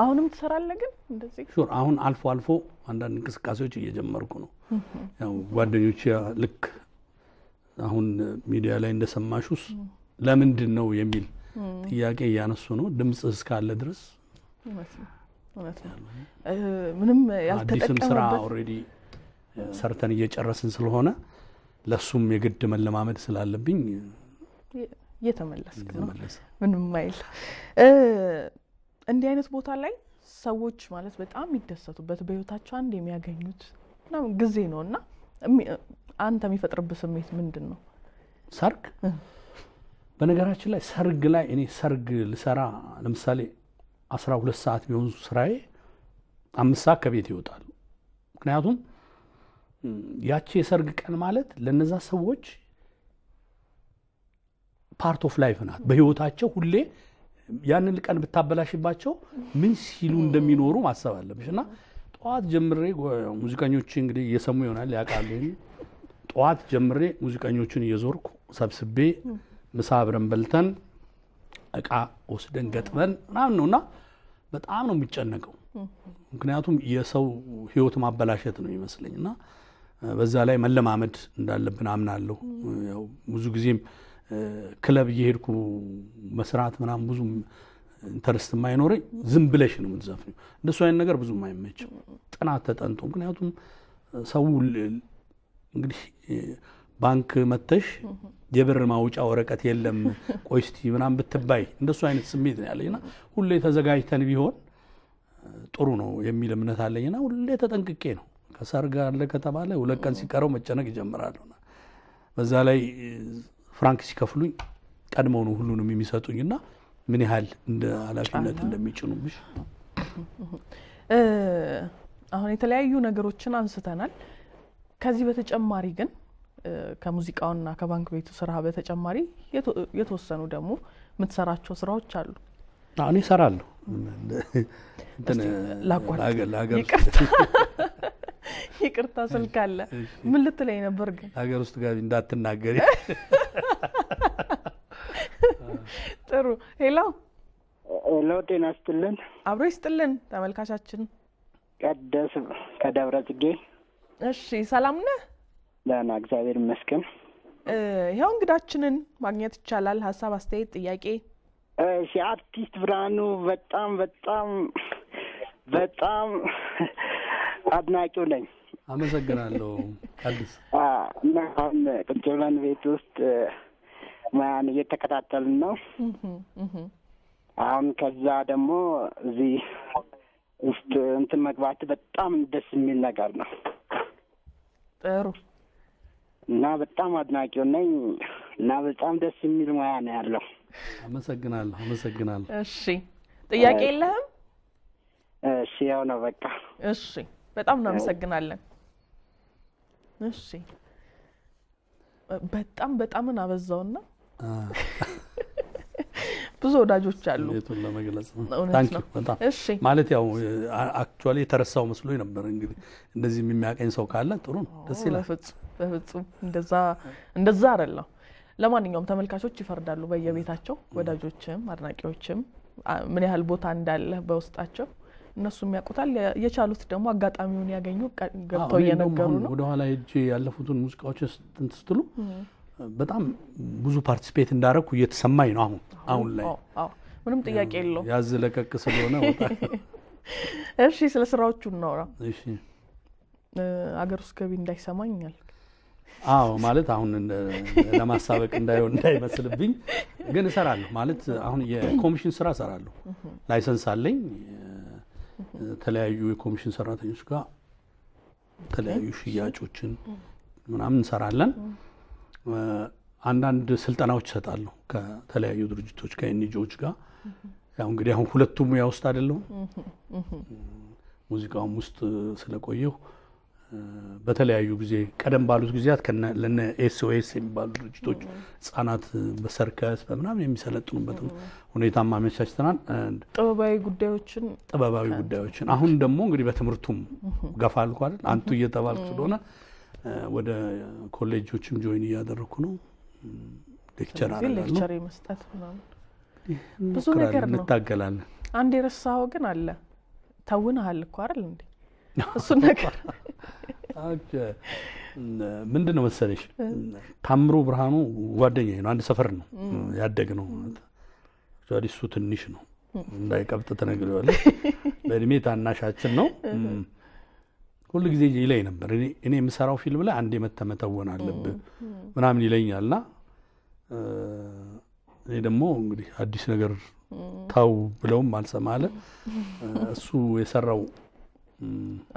አሁንም ትሰራለህ ግን እንደዚህ? ሹር አሁን አልፎ አልፎ አንዳንድ እንቅስቃሴዎች እየጀመርኩ ነው። ያው ጓደኞቼ ልክ አሁን ሚዲያ ላይ እንደሰማሹስ ለምንድን ነው የሚል ጥያቄ እያነሱ ነው። ድምጽ እስካለ ድረስ ምንም አዲስም ስራ ያልተጠቀመበት ኦሬዲ ሰርተን እየጨረስን ስለሆነ ለሱም የግድ መለማመድ ስላለብኝ እየተመለስክ ነው። ምንም አይል። እንዲህ አይነት ቦታ ላይ ሰዎች ማለት በጣም የሚደሰቱበት በህይወታቸው አንድ የሚያገኙት ምናምን ጊዜ ነውና አንተ የሚፈጥርብህ ስሜት ምንድን ነው? ሰርግ በነገራችን ላይ ሰርግ ላይ እኔ ሰርግ ልሰራ ለምሳሌ 12 ሰዓት ቢሆን ስራዬ 5 ሰዓት ከቤት ይወጣል። ምክንያቱም ያቺ የሰርግ ቀን ማለት ለነዛ ሰዎች ፓርት ኦፍ ላይፍ ናት። በህይወታቸው ሁሌ ያንን ቀን ብታበላሽባቸው ምን ሲሉ እንደሚኖሩ ማሰብ አለብሽና ጧት ጀምሬ ሙዚቀኞች እንግዲህ እየሰሙ ይሆናል ያውቃሉ። ጧት ጀምሬ ሙዚቀኞችን እየዞርኩ ሰብስቤ ምሳ አብረን በልተን እቃ ወስደን ገጥመን ምናምን ነውና በጣም ነው የሚጨነቀው። ምክንያቱም የሰው ህይወት ማበላሸት ነው ይመስለኝና በዛ ላይ መለማመድ እንዳለብን አምናለሁ። ያው ብዙ ጊዜም ክለብ እየሄድኩ መስራት ምናምን ብዙ ኢንተረስት የማይኖረኝ ዝም ብለሽ ነው የምትዘፍኚው። እንደሱ አይነት ነገር ብዙም አይመችም። ጥናት ተጠንቶ ምክንያቱም ሰው እንግዲህ ባንክ መተሽ የብር ማውጫ ወረቀት የለም ቆይ እስቲ ምናምን ብትባይ እንደሱ አይነት ስሜት ነው ያለኝና ሁሌ ተዘጋጅተን ቢሆን ጥሩ ነው የሚል እምነት አለኝና ሁሌ ተጠንቅቄ ነው። ከሰርግ አለ ከተባለ 2 ቀን ሲቀረው መጨነቅ ይጀምራሉና በዛ ላይ ፍራንክ ሲከፍሉኝ ቀድመው ነው ሁሉንም የሚሰጡኝና ምን ያህል እንደ ኃላፊነት እንደሚጭኑብሽ አሁን የተለያዩ ነገሮችን አንስተናል። ከዚህ በተጨማሪ ግን ከሙዚቃውና ከባንክ ቤቱ ስራ በተጨማሪ የተወሰኑ ደግሞ የምትሰራቸው ስራዎች አሉ። እኔ እሰራለሁ። ይቅርታ ስልክ አለ። ምን ልትለኝ ነበር ግን? ሀገር ውስጥ ጋቢ እንዳትናገሪ። ጥሩ። ሄሎ ሄሎ፣ ጤና ይስጥልን። አብሮ ይስጥልን ተመልካቻችን። ቀደስ ከደብረ ጽጌ። እሺ፣ ሰላም ነህ? ደህና እግዚአብሔር ይመስገን። ይኸው እንግዳችንን ማግኘት ይቻላል። ሀሳብ፣ አስተያየት፣ ጥያቄ? እሺ፣ አርቲስት ብርሃኑ በጣም በጣም በጣም አድናቂው ነኝ። አመሰግናለሁ። አዲስ እና አሁን ቁጭ ብለን ቤት ውስጥ ሙያን እየተከታተልን ነው። አሁን ከዛ ደግሞ እዚህ ውስጥ እንትን መግባት በጣም ደስ የሚል ነገር ነው። ጥሩ። እና በጣም አድናቂው ነኝ እና በጣም ደስ የሚል ሙያ ነው ያለው። አመሰግናለሁ። እሺ፣ ጥያቄ የለህም? እሺ፣ ያው ነው በቃ። እሺ፣ በጣም እናመሰግናለን። እሺ፣ በጣም አበዛውና ብዙ ወዳጆች አሉ ቤቱን ለመግለጽ ነው። ታንኪ በጣም እሺ። ማለት ያው አክቹአሊ የተረሳው መስሎኝ ነበር። እንግዲህ እንደዚህ የሚያቀኝ ሰው ካለ ጥሩ ነው፣ ደስ ይላል። በፍጹም እንደዛ አይደለም። ለማንኛውም ተመልካቾች ይፈርዳሉ በየቤታቸው፣ ወዳጆችም አድናቂዎችም ምን ያህል ቦታ እንዳለ በውስጣቸው እነሱም ያውቁታል። የቻሉት ደግሞ አጋጣሚውን ያገኙ ገብተው እየነገሩ ነው። ወደ ኋላ ሄጄ ያለፉትን ሙዚቃዎች ስትሉ በጣም ብዙ ፓርቲሲፔት እንዳደረኩ እየተሰማኝ ነው አሁን ላይ። ምንም ጥያቄ የለው። ያዝለቀቅ ስለሆነ ወጣ። እሺ ስለ ስራዎቹ እናውራ። እሺ አገር ውስጥ ገቢ እንዳይሰማኛል። ማለት አሁን ለማሳበቅ እንዳይመስልብኝ ግን እሰራለሁ። ማለት አሁን የኮሚሽን ስራ እሰራለሁ። ላይሰንስ አለኝ። ተለያዩ የኮሚሽን ሰራተኞች ጋር ተለያዩ ሽያጮችን ምናምን እንሰራለን። አንዳንድ ስልጠናዎች እሰጣለሁ ከተለያዩ ድርጅቶች ከኤንጂኦዎች ጋር። ያው እንግዲህ አሁን ሁለቱም ሙያ ውስጥ አይደለሁም። ሙዚቃውም ውስጥ ስለቆየሁ በተለያዩ ጊዜ ቀደም ባሉት ጊዜያት ለነ ኤስኦኤስ የሚባሉ ድርጅቶች ህጻናት በሰርከስ በምናምን የሚሰለጥኑበት ሁኔታ ማመቻችተናል። ጥበባዊ ጉዳዮችን አሁን ደግሞ እንግዲህ በትምህርቱም ገፋ አልኩ አይደል? አንቱ እየተባልኩ ስለሆነ ወደ ኮሌጆችም ጆይን እያደረኩ ነው። ሌክቸር አደረጋለሁ። ሌክቸር መስጠት ምናምን ብዙ ነገር ነው። እንታገላለን። አንድ የረሳው ግን አለ። ተውነሃል እኮ አይደል እንዴ? እሱ ነገር ምንድነው መሰለሽ? ታምሩ ብርሃኑ ጓደኛዬ ነው። አንድ ሰፈር ነው ያደግነው። እሱ ትንሽ ነው እንዳይቀብጥ ተነግሬዋለሁ። በእድሜ ታናሻችን ነው። ሁሉ ጊዜ ይለኝ ነበር እኔ የምሰራው ፊልም ላይ አንዴ መተወን አለብህ ምናምን ይለኛልና እኔ ደግሞ እንግዲህ አዲስ ነገር ታው ብለውም አልሰማለ። እሱ የሰራው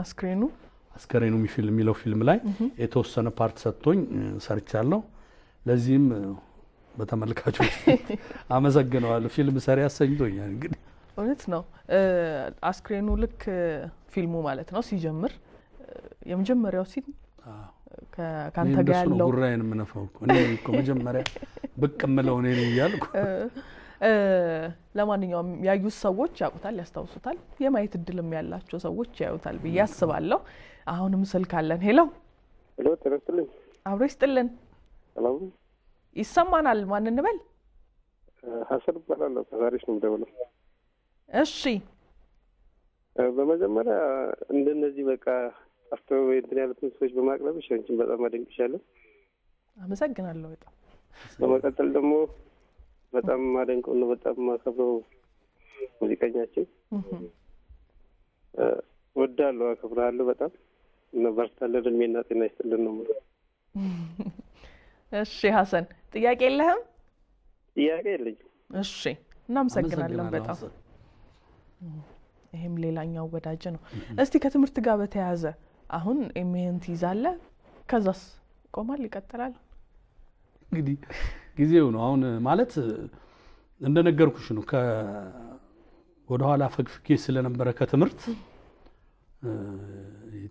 አስከሬኑ የሚለው ፊልም ላይ የተወሰነ ፓርት ሰጥቶኝ ሰርቻለሁ። ለዚህም በተመልካቾች አመሰግነዋለሁ። ፊልም ሰሪ ያሰኝቶኛል። እንግዲህ እውነት ነው። አስከሬኑ ልክ ፊልሙ ማለት ነው ሲጀምር የመጀመሪያው ሲን ካንተ ጋር ያለው ጉራዬን ምነፈው እኔ እኮ መጀመሪያ በቀመለው እኔ ነኝ ያልኩ። ለማንኛውም ያዩት ሰዎች ያውቁታል፣ ያስታውሱታል። የማየት እድልም ያላቸው ሰዎች ያዩታል ብዬ አስባለሁ። አሁንም ስልክ አለን። ሄሎ ተረስተልኝ። አብሮ ይስጥልን። ሰላም ይሰማናል። ማን እንበል? ሀሰን እባላለሁ። ከዛሬሽ ነው የምደውለው። እሺ በመጀመሪያ እንደነዚህ በቃ አስተው እንትን ያሉትን ሰዎች በማቅረብሽ አንቺን በጣም አደንቅሻለሁ። አመሰግናለሁ በጣም። በመቀጠል ደግሞ በጣም ማደንቀው ነው በጣም ማከብረው ሙዚቀኛችን ወዳለሁ፣ አከብራለሁ በጣም እና በርታለን። እድሜና ጤና ይስጥልን ነው ማለት። እሺ ሀሰን ጥያቄ የለህም? ጥያቄ የለኝም። እሺ እናመሰግናለን በጣም። ይሄም ሌላኛው ወዳጅ ነው። እስቲ ከትምህርት ጋር በተያያዘ አሁን ኤምኤን ትይዛለህ፣ ከዛስ ቆማል ይቀጥላል? እንግዲህ ጊዜው ነው አሁን ማለት እንደነገርኩሽ ነው። ወደ ኋላ ፈግፍጌ ስለነበረ ከትምህርት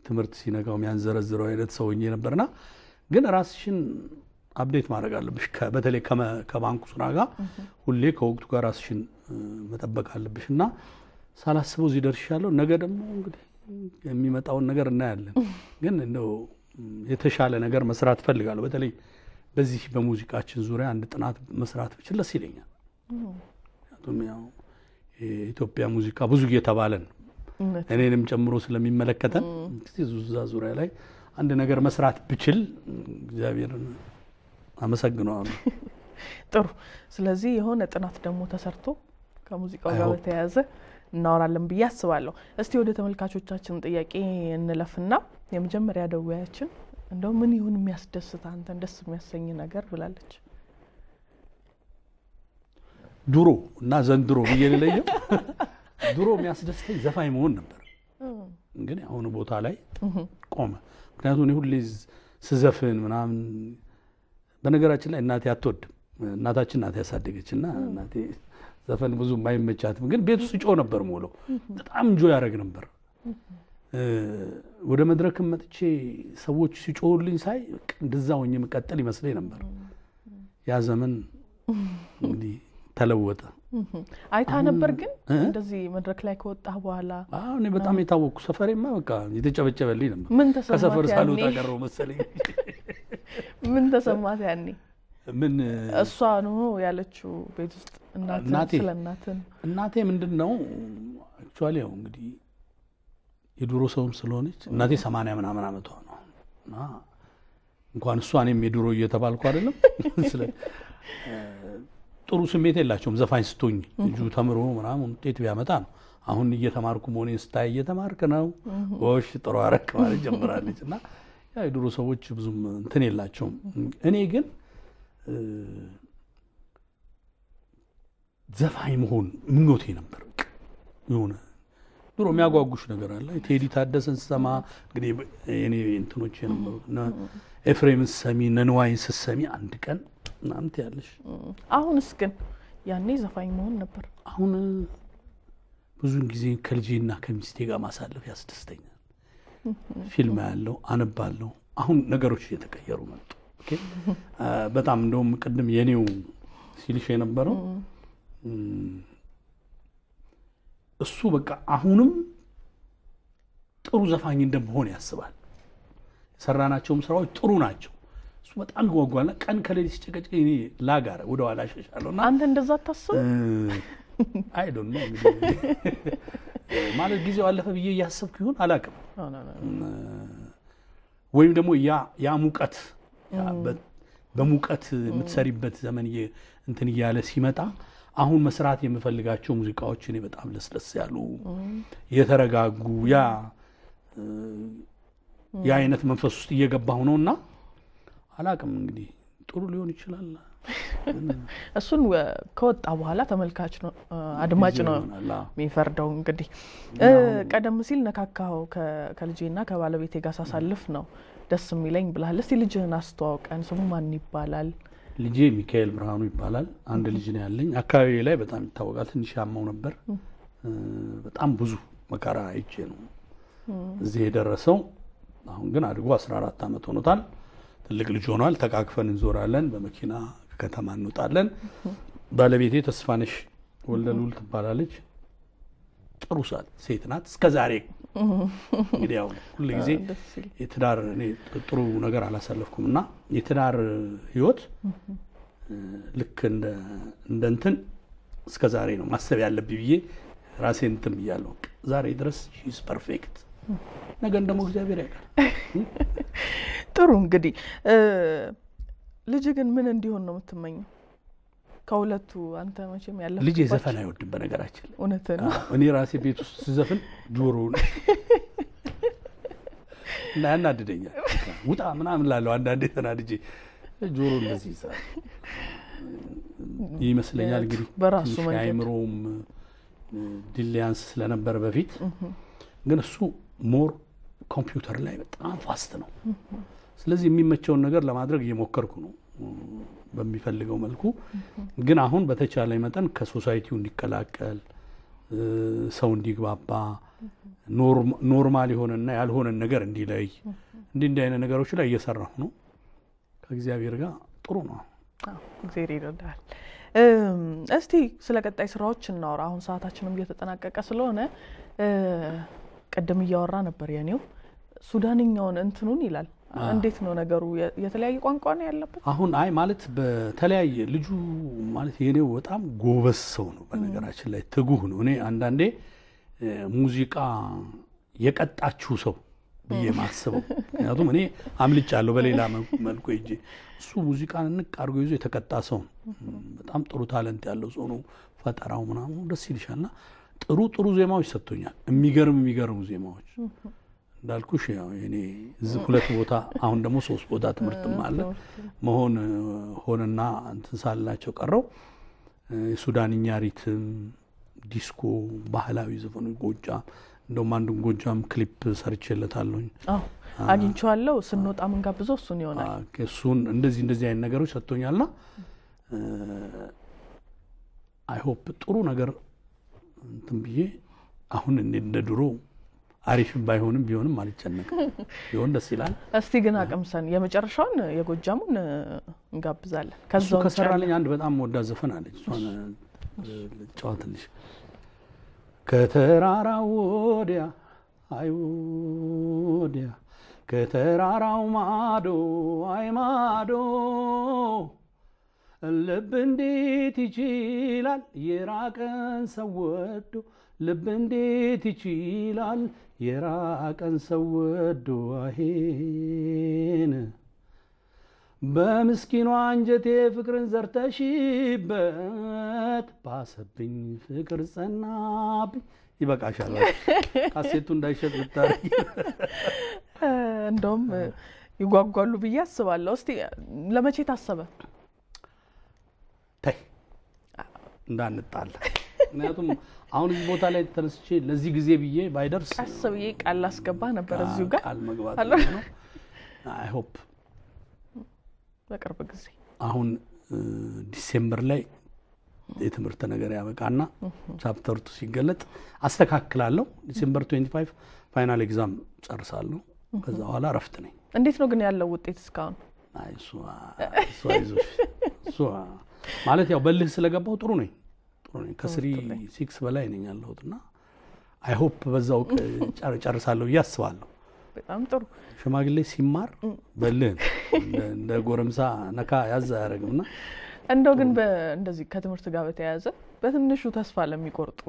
ትምህርት ሲነጋው የሚያንዘረዝረው አይነት ሰውዬ ነበርና ግን ራስሽን አፕዴት ማድረግ አለብሽ። በተለይ ከባንኩ ስራ ጋር ሁሌ ከወቅቱ ጋር ራስሽን መጠበቅ አለብሽና ሳላስበው እዚህ ደርሻለሁ። ነገ ደግሞ እንግዲህ የሚመጣውን ነገር እናያለን። ግን እንደው የተሻለ ነገር መስራት ፈልጋለሁ። በተለይ በዚህ በሙዚቃችን ዙሪያ አንድ ጥናት መስራት ብችል ደስ ይለኛል። ምክንያቱም ያው የኢትዮጵያ ሙዚቃ ብዙ እየተባለ ነው እኔንም ጨምሮ ስለሚመለከተን እዛ ዙሪያ ላይ አንድ ነገር መስራት ብችል እግዚአብሔርን አመሰግናለሁ። ጥሩ። ስለዚህ የሆነ ጥናት ደግሞ ተሰርቶ ከሙዚቃው ጋር በተያያዘ እናወራለን ብዬ አስባለሁ። እስቲ ወደ ተመልካቾቻችን ጥያቄ እንለፍና የመጀመሪያ ደውያችን እንደው ምን ይሁን የሚያስደስት አንተን ደስ የሚያሰኝ ነገር ብላለች። ድሮ እና ዘንድሮ በየለለየው ድሮ የሚያስደስተኝ ዘፋኝ መሆን ነበር። ግን አሁን ቦታ ላይ ቆመ። ምክንያቱም እኔ ሁሌ ስዘፍን ምናምን በነገራችን ላይ እናቴ አትወድም። እናታችን ናት ያሳደገችና እናቴ ዘፈን ብዙ ማይመቻትም። ግን ቤት ውስጥ ጮህ ነበር ሞለው በጣም እንጆ ያደርግ ነበር። ወደ መድረክም መጥቼ ሰዎች ሲጮሁልኝ ሳይ እንደዛ ሆኜ መቀጠል ይመስለኝ ነበር። ያ ዘመን እንግዲህ ተለወጠ። አይታ ነበር ግን እንደዚህ መድረክ ላይ ከወጣህ በኋላ እኔ በጣም የታወቅኩ ሰፈሬማ በቃ የተጨበጨበልኝ ነበር። ምን ተሰማህ? ከሰፈር ሳልወጣ ቀረው መሰለኝ። ምን ተሰማህ ያኔ? ምን እሷ ነው ያለችው ቤት ውስጥ እናቴ ስለናቴ ምንድነው አክቹአሊ ያው እንግዲህ የድሮ ሰውም ስለሆነች እናቴ 80 ምናምን ዓመቷ ነው እና እንኳን እሷ እኔም የድሮ እየተባልኩ አይደለም ስለ ጥሩ ስሜት የላቸውም ዘፋኝ ስትሆኝ ልጁ ተምሮ ምናምን ውጤት ቢያመጣ ነው አሁን እየተማርኩ መሆኔን ስታይ እየተማርክ ነው ወሽ ጥሩ አረክ ማለት ጀምራለች እና ያ የድሮ ሰዎች ብዙም እንትን የላቸውም እኔ ግን ዘፋኝ መሆን ምኞቴ ነበር የሆነ ድሮ የሚያጓጉሽ ነገር አለ ቴዲ ታደሰን ሰማ እንግዲህ እኔ እንትኖች የነበሩና ኤፍሬም ሰሚ ነንዋይን ሰሚ አንድ ቀን እናንተ ያለሽ አሁንስ ግን ያኔ ዘፋኝ መሆን ነበር አሁን ብዙ ጊዜ ከልጄና ከሚስቴ ጋር ማሳለፍ ያስደስተኛል ፊልም ያለው አነባለሁ አሁን ነገሮች እየተቀየሩ መጡ ኦኬ በጣም እንደውም ቅድም የኔው ሲልሽ የነበረው እሱ በቃ አሁንም ጥሩ ዘፋኝ እንደምሆን ያስባል ሰራናቸውም ስራዎች ጥሩ ናቸው እሱ በጣም ይጓጓልና ቀን ከሌሊት ሲጨቀጭ እኔ ላጋረ ወደ ኋላ ሸሻለሁና አንተ እንደዛ ታስብ አይ ዶንት ኖ ማለት ጊዜው አለፈ ብዬ ያሰብኩ ይሁን አላቅም ወይም ደግሞ ያ ሙቀት በሙቀት የምትሰሪበት ዘመን እንትን ያለ ሲመጣ አሁን መስራት የምፈልጋቸው ሙዚቃዎች እኔ በጣም ለስለስ ያሉ የተረጋጉ ያ አይነት መንፈስ ውስጥ እየገባሁ ነውና አላቅም እንግዲህ ጥሩ ሊሆን ይችላል እሱን ከወጣ በኋላ ተመልካች ነው አድማጭ ነው የሚፈርደው እንግዲህ ቀደም ሲል ነካካው ከልጄና ከባለቤቴ ጋር ሳሳልፍ ነው ደስ የሚለኝ ብለሃል እስቲ ልጅህን አስተዋውቀን ስሙ ማን ይባላል ልጄ ሚካኤል ብርሃኑ ይባላል አንድ ልጅ ነው ያለኝ አካባቢ ላይ በጣም ይታወቃል ትንሽ ያማው ነበር በጣም ብዙ መከራ አይቼ ነው እዚህ የደረሰው አሁን ግን አድጎ 14 አመት ሆኖታል ትልቅ ልጅ ሆኗል ተቃቅፈን እንዞራለን በመኪና ከተማ እንወጣለን ባለቤቴ ተስፋነሽ ወልደሉል ትባላለች ጥሩ ሴት ናት እስከዛሬ እንግዲህ ያው ሁሉ ጊዜ የትዳር እኔ ጥሩ ነገር አላሳለፍኩምና የትዳር ህይወት ልክ እንደ እንትን እስከዛሬ ነው ማሰብ ያለብኝ ብዬ ራሴን እንትን ብያለሁ ዛሬ ድረስ ሺስ ፐርፌክት ነገ ደግሞ እግዚአብሔር ያውቃል ጥሩ እንግዲህ ልጅ ግን ምን እንዲሆን ነው የምትመኘው ከሁለቱ አንተ መቼም ያለፈው ልጅ ዘፈን አይወድም በነገራችን እውነት ነው እኔ ራሴ ቤት ውስጥ ስዘፍን ጆሮውን እና ያናድደኛል ውጣ ምናምን ላለው አንዳንዴ ተናድጄ ጆሮ እንደዚህ ይሳል ይመስለኛል እንግዲህ በራሱ መንገድ አይምሮም ዲሊያንስ ስለነበር በፊት ግን እሱ ሞር ኮምፒውተር ላይ በጣም ፋስት ነው ስለዚህ የሚመቸውን ነገር ለማድረግ እየሞከርኩ ነው በሚፈልገው መልኩ ግን አሁን በተቻለ መጠን ከሶሳይቲው እንዲቀላቀል ሰው እንዲግባባ ኖርማል የሆነና ያልሆነ ነገር እንዲለይ እንዲህ አይነት ነገሮች ላይ እየሰራሁ ነው ከእግዚአብሔር ጋር ጥሩ ነው እግዚአብሔር ይረዳል እስቲ ስለ ቀጣይ ስራዎች እናወራ አሁን ሰዓታችንም እየተጠናቀቀ ስለሆነ ቀደም እያወራ ነበር የኔው ሱዳንኛውን እንትኑን ይላል እንዴት ነው ነገሩ የተለያየ ቋንቋ ነው ያለበት አሁን አይ ማለት በተለያየ ልጁ ማለት የኔው በጣም ጎበዝ ሰው ነው በነገራችን ላይ ትጉህ ነው እኔ አንዳንዴ ሙዚቃ የቀጣችሁ ሰው ብዬ ማስበው ምክንያቱም እኔ አምልጫለሁ በሌላ መልኩ እጂ እሱ ሙዚቃን እንቃርጎ ይዞ የተቀጣ ሰው በጣም ጥሩ ታለንት ያለው ሰው ነው ፈጠራው ምናምን ደስ ይልሻልና ጥሩ ዜማዎች ሰጥቶኛል የሚገርም ዜማዎች እንዳልኩሽ ያው እኔ እዚህ ሁለት ቦታ አሁን ደግሞ 3 ቦታ ትምርትም አለ መሆን ሆነና እንትን ሳላቸው ቀረው ሱዳንኛ ሪትም ዲስኮ ባህላዊ ዘፈኑ ጎጃም እንደውም አንዱን ጎጃም ክሊፕ ሰርቼለታለሁኝ አግኝቻለሁ ስንወጣ ምን ጋብዘው እሱን ይሆናል እሱን እንደዚህ አይነት ነገሮች ሰጥቶኛልና አይ ሆፕ ጥሩ ነገር እንትን ብዬ አሁን እንደ ድሮ አሪፍ ባይሆንም ቢሆንም አልጨነቅም ይሆን ደስ ይላል እስቲ ግን አቀምሰን የመጨረሻውን የጎጃሙን እንጋብዛለን ከዛው ከሰራልኝ አንድ በጣም ወዳ ዘፈን አለች እሷን ጫዋትልሽ ከተራራው ወዲያ አይወዲያ ከተራራው ማዶ አይማዶ ልብ እንዴት ይችላል የራቀን ሰው ወዶ ልብ እንዴት ይችላል የራቀን ሰው ወዶ አሄን በምስኪኗ አንጀቴ ፍቅርን ዘርተሽበት ባሰብኝ ፍቅር ጸናብኝ ይበቃሻል ካሴቱ እንዳይሸጥ ብታረጊ እንደውም ይጓጓሉ ብዬ አስባለሁ እስቲ ለመቼ ታሰበ ታይ እንዳንጣላ ምክንያቱም አሁን እዚህ ቦታ ላይ ተነስቼ ለዚህ ጊዜ ብዬ ባይደርስ አስበዬ ቃል አስገባ ነበር እዚሁ ጋር ቃል መግባት ነው አይ ሆፕ በቅርብ ጊዜ አሁን ዲሴምበር ላይ የትምህርት ነገር ያበቃና ቻፕተር 2 ሲገለጥ አስተካክላለሁ ዲሴምበር 25 ፋይናል ኤግዛም ጨርሳለሁ ከዛ በኋላ ረፍት ነኝ እንዴት ነው ግን ያለው ውጤት እስካሁን አይ እሱ አይዞሽ ማለት ያው በልህ ስለገባው ጥሩ ነኝ ከ3 6 በላይ ነኝ ያለሁትና አይ ሆፕ በዛው ጨርሳለሁ ያስባለሁ በጣም ጥሩ ሽማግሌ ሲማር በልህ እንደ ጎረምሳ ነካ ያዛ ያረግምና እንደው ግን እንደዚህ ከትምህርት ጋር በተያያዘ በትንሹ ተስፋ ለሚቆርጡ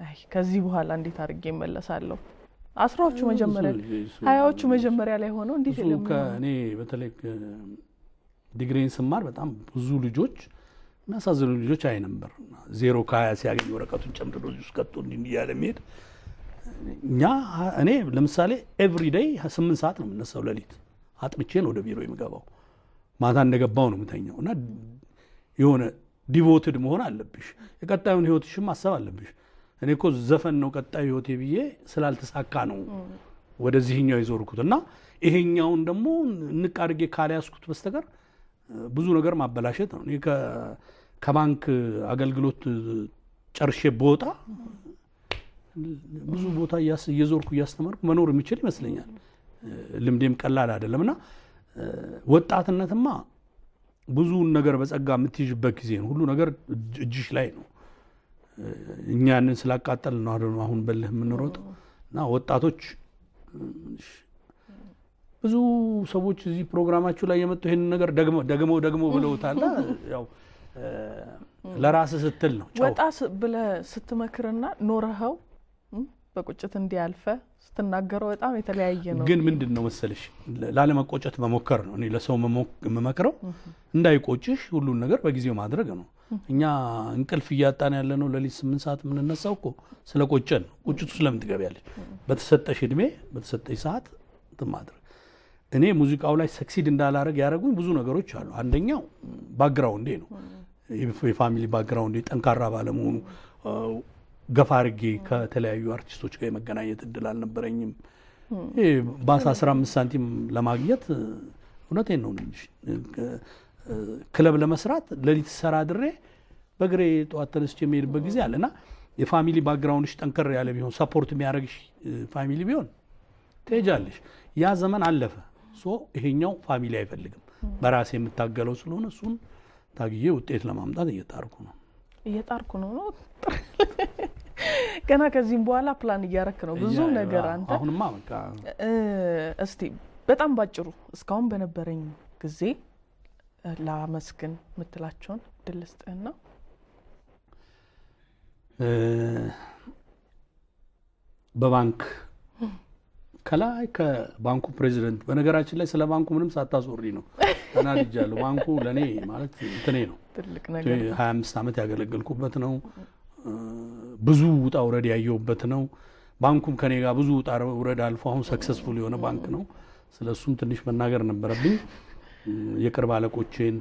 አይ ከዚህ በኋላ እንዴት አድርጌ እመለሳለሁ አስራዎቹ መጀመሪያ ሃያዎቹ መጀመሪያ ላይ ሆኖ እንዴት ይለም ከኔ በተለይ ዲግሪን ስማር በጣም ብዙ ልጆች እናሳዝኑ ልጆች አይ ነበር 0 ከ20 ሲያገኙ ወረቀቱን ጨምድዶ እዚህ ቀጥቶ እንዲህ ያለ መሄድ እኛ እኔ ለምሳሌ ኤቭሪ ዴይ 8 ሰዓት ነው የምነሳው ለሊት አጥብቼ ነው ወደ ቢሮ የምገባው ማታ እንደገባው ነው የምተኛውና የሆነ ዲቮትድ መሆን አለብሽ የቀጣዩን ህይወትሽም ማሰብ አለብሽ እኔ እኮ ዘፈን ነው ቀጣዩ ህይወቴ ብዬ ስላልተሳካ ነው ወደዚህኛው ይዞርኩትና ይሄኛውን ደግሞ እንቃርጌ ካላያስኩት በስተቀር ብዙ ነገር ማበላሸት ነው እኔ ከባንክ አገልግሎት ጨርሼ ቦታ ብዙ ቦታ እየዞርኩ እያስተማርኩ መኖር የሚችል ይመስለኛል ልምዴም ቀላል አይደለምና ወጣትነትማ ብዙ ነገር በጸጋ የምትይዥበት ጊዜ ነው ሁሉ ነገር እጅሽ ላይ ነው እኛን ስላቃጠል ነው አሁን በልህ የምንሮጥና ወጣቶች ብዙ ሰዎች እዚህ ፕሮግራማችሁ ላይ የመጡ ይሄን ነገር ደግሞ ብለውታል ያው ለራስ ስትል ነው ወጣ ብለ ስትመክርና ኖረኸው በቁጭት እንዲያልፈ ስትናገረው በጣም የተለያየ ነው ግን ምንድነው መሰለሽ ላለመቆጨት መሞከር ነው እኔ ለሰው መመክረው እንዳይቆጭሽ ሁሉ ነገር በጊዜው ማድረግ ነው እኛ እንቅልፍ ያጣን ያለነው ለሊት 8 ሰዓት ምንነሳው እኮ ስለቆጨን ቁጭቱ ስለምን ትገቢያለሽ በተሰጠሽ እድሜ በተሰጠሽ ሰዓት ማድረግ እኔ ሙዚቃው ላይ ሰክሲድ እንዳላረግ ያረጉኝ ብዙ ነገሮች አሉ አንደኛው ባክግራውንዴ ነው የፋሚሊ ባክግራውንዴ ጠንካራ ባለመሆኑ ገፋርጌ ከተለያዩ አርቲስቶች ጋር የመገናኘት እድል አልነበረኝም በ15 ሳንቲም ለማግኘት እውነቴን ነው ክለብ ለመስራት ለሊት ሰራ ድሬ በግሬ ጧት ተነስቼ የሚሄድበት ጊዜ አለና የፋሚሊ ባክግራውንድሽ ጠንከር ያለ ቢሆን ሰፖርት የሚያረግሽ ፋሚሊ ቢሆን ትሄጃለሽ ያ ዘመን አለፈ ሶ ይሄኛው ፋሚሊ አይፈልግም በራሴ የምታገለው ስለሆነ እሱን ታግዬ ውጤት ለማምጣት እየጣርኩ ነው ገና ከዚህም በኋላ ፕላን እያረክ ነው ብዙ ነገር አንተ አሁንማ በቃ እስቲ በጣም ባጭሩ እስካሁን በነበረኝ ጊዜ ላመስግን ምትላቸውን ድልስጥና በባንክ ከላይ ከባንኩ ፕሬዚደንት በነገራችን ላይ ስለ ባንኩ ምንም ሳታስወሪ ነው ተናድጃለሁ ባንኩ ለኔ ማለት እንትኔ ነው ትልቅ ነገር 25 አመት ያገለገልኩበት ነው ብዙ ውጣ ውረድ ያየውበት ነው ባንኩም ከኔ ጋር ብዙ ውጣ ውረድ አልፎ አሁን ሰክሰስፉል የሆነ ባንክ ነው ስለሱም ትንሽ መናገር ነበረብኝ የቅርብ አለቆቼን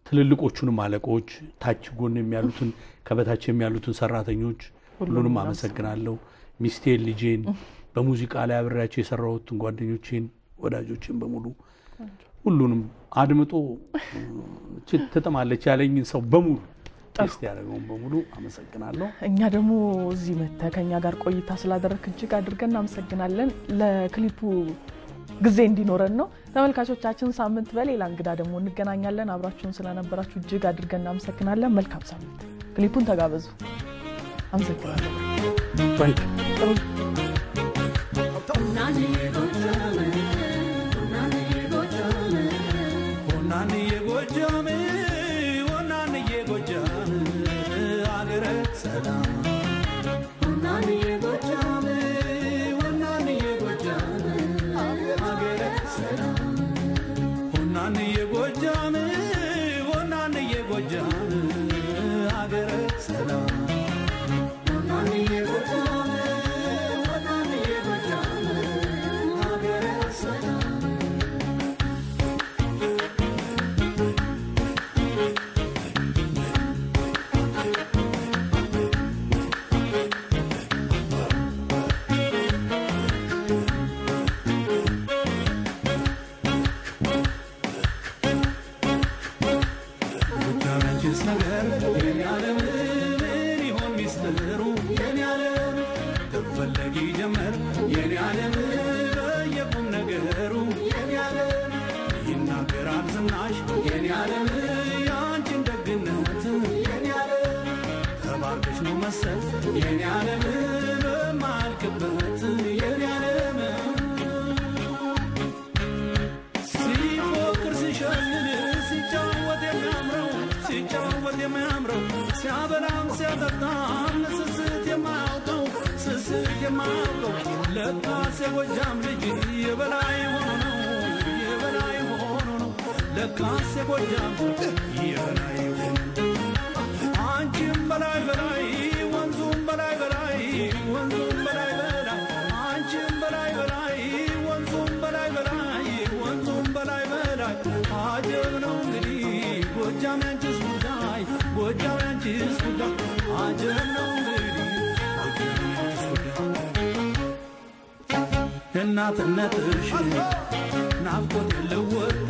ትልልቆቹንም አለቆች ታች ጎን የሚያሉትን ከበታች የሚያሉትን ሰራተኞች ሁሉንም አመሰግናለሁ ሚስቴን ልጄን በሙዚቃ ላይ አብሬያቸው የሰራሁትን ጓደኞቼን ወዳጆቼን በሙሉ ሁሉንም አድምጦ ተጠማለች ያለኝ ሰው በሙሉ ቴስት ያደረገውን በሙሉ አመሰግናለሁ እኛ ደግሞ እዚህ መተከኛ ጋር ቆይታ ስላደረክ እጅግ አድርገን እናመሰግናለን ለክሊፑ ጊዜ እንዲኖረን ነው ተመልካቾቻችን ሳምንት በሌላ እንግዳ ደግሞ እንገናኛለን አብራችሁን ስለነበራችሁ እጅግ አድርገን እናመሰግናለን መልካም ሳምንት ክሊፑን ተጋበዙ አመሰግናለሁ ወናንዬ ጎጃም አገረ ይፈለግ ጀመር የኔ ዓለም በየቁም ነገሩ የኔ ዓለም ይናገራል ዝናሽ የኔ ዓለም ያንቺን ደግነት የኔ ዓለም ተባርከሽ ነው መሰል የኔ ዓለም በማልክበት የኔ ዓለም ሲፎክር ሲሸልል ሲጫወት የሚያምረው ሲያበላም ሲያጠጣም ስስት የማያውቀው ለካስ የጎጃም ልጅ የበላይ ሆኖ ነው ለካስ የጎጃም የበላይ ሆኖ አንቺም በላይ ወንዙም በላይ አንቺም በላይ ወንዙም በላይ አጀብ ነው እንግዲህ ጎጃም ያንቺስ ጉዳይ አጀብ ነው እንግዲህ እናትነትሽ ናፍቆት የለወጣ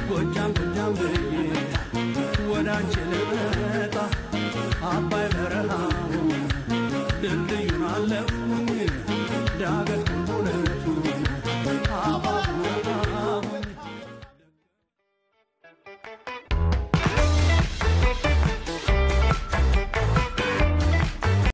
ጎጃም ብዬ ወዳንቺ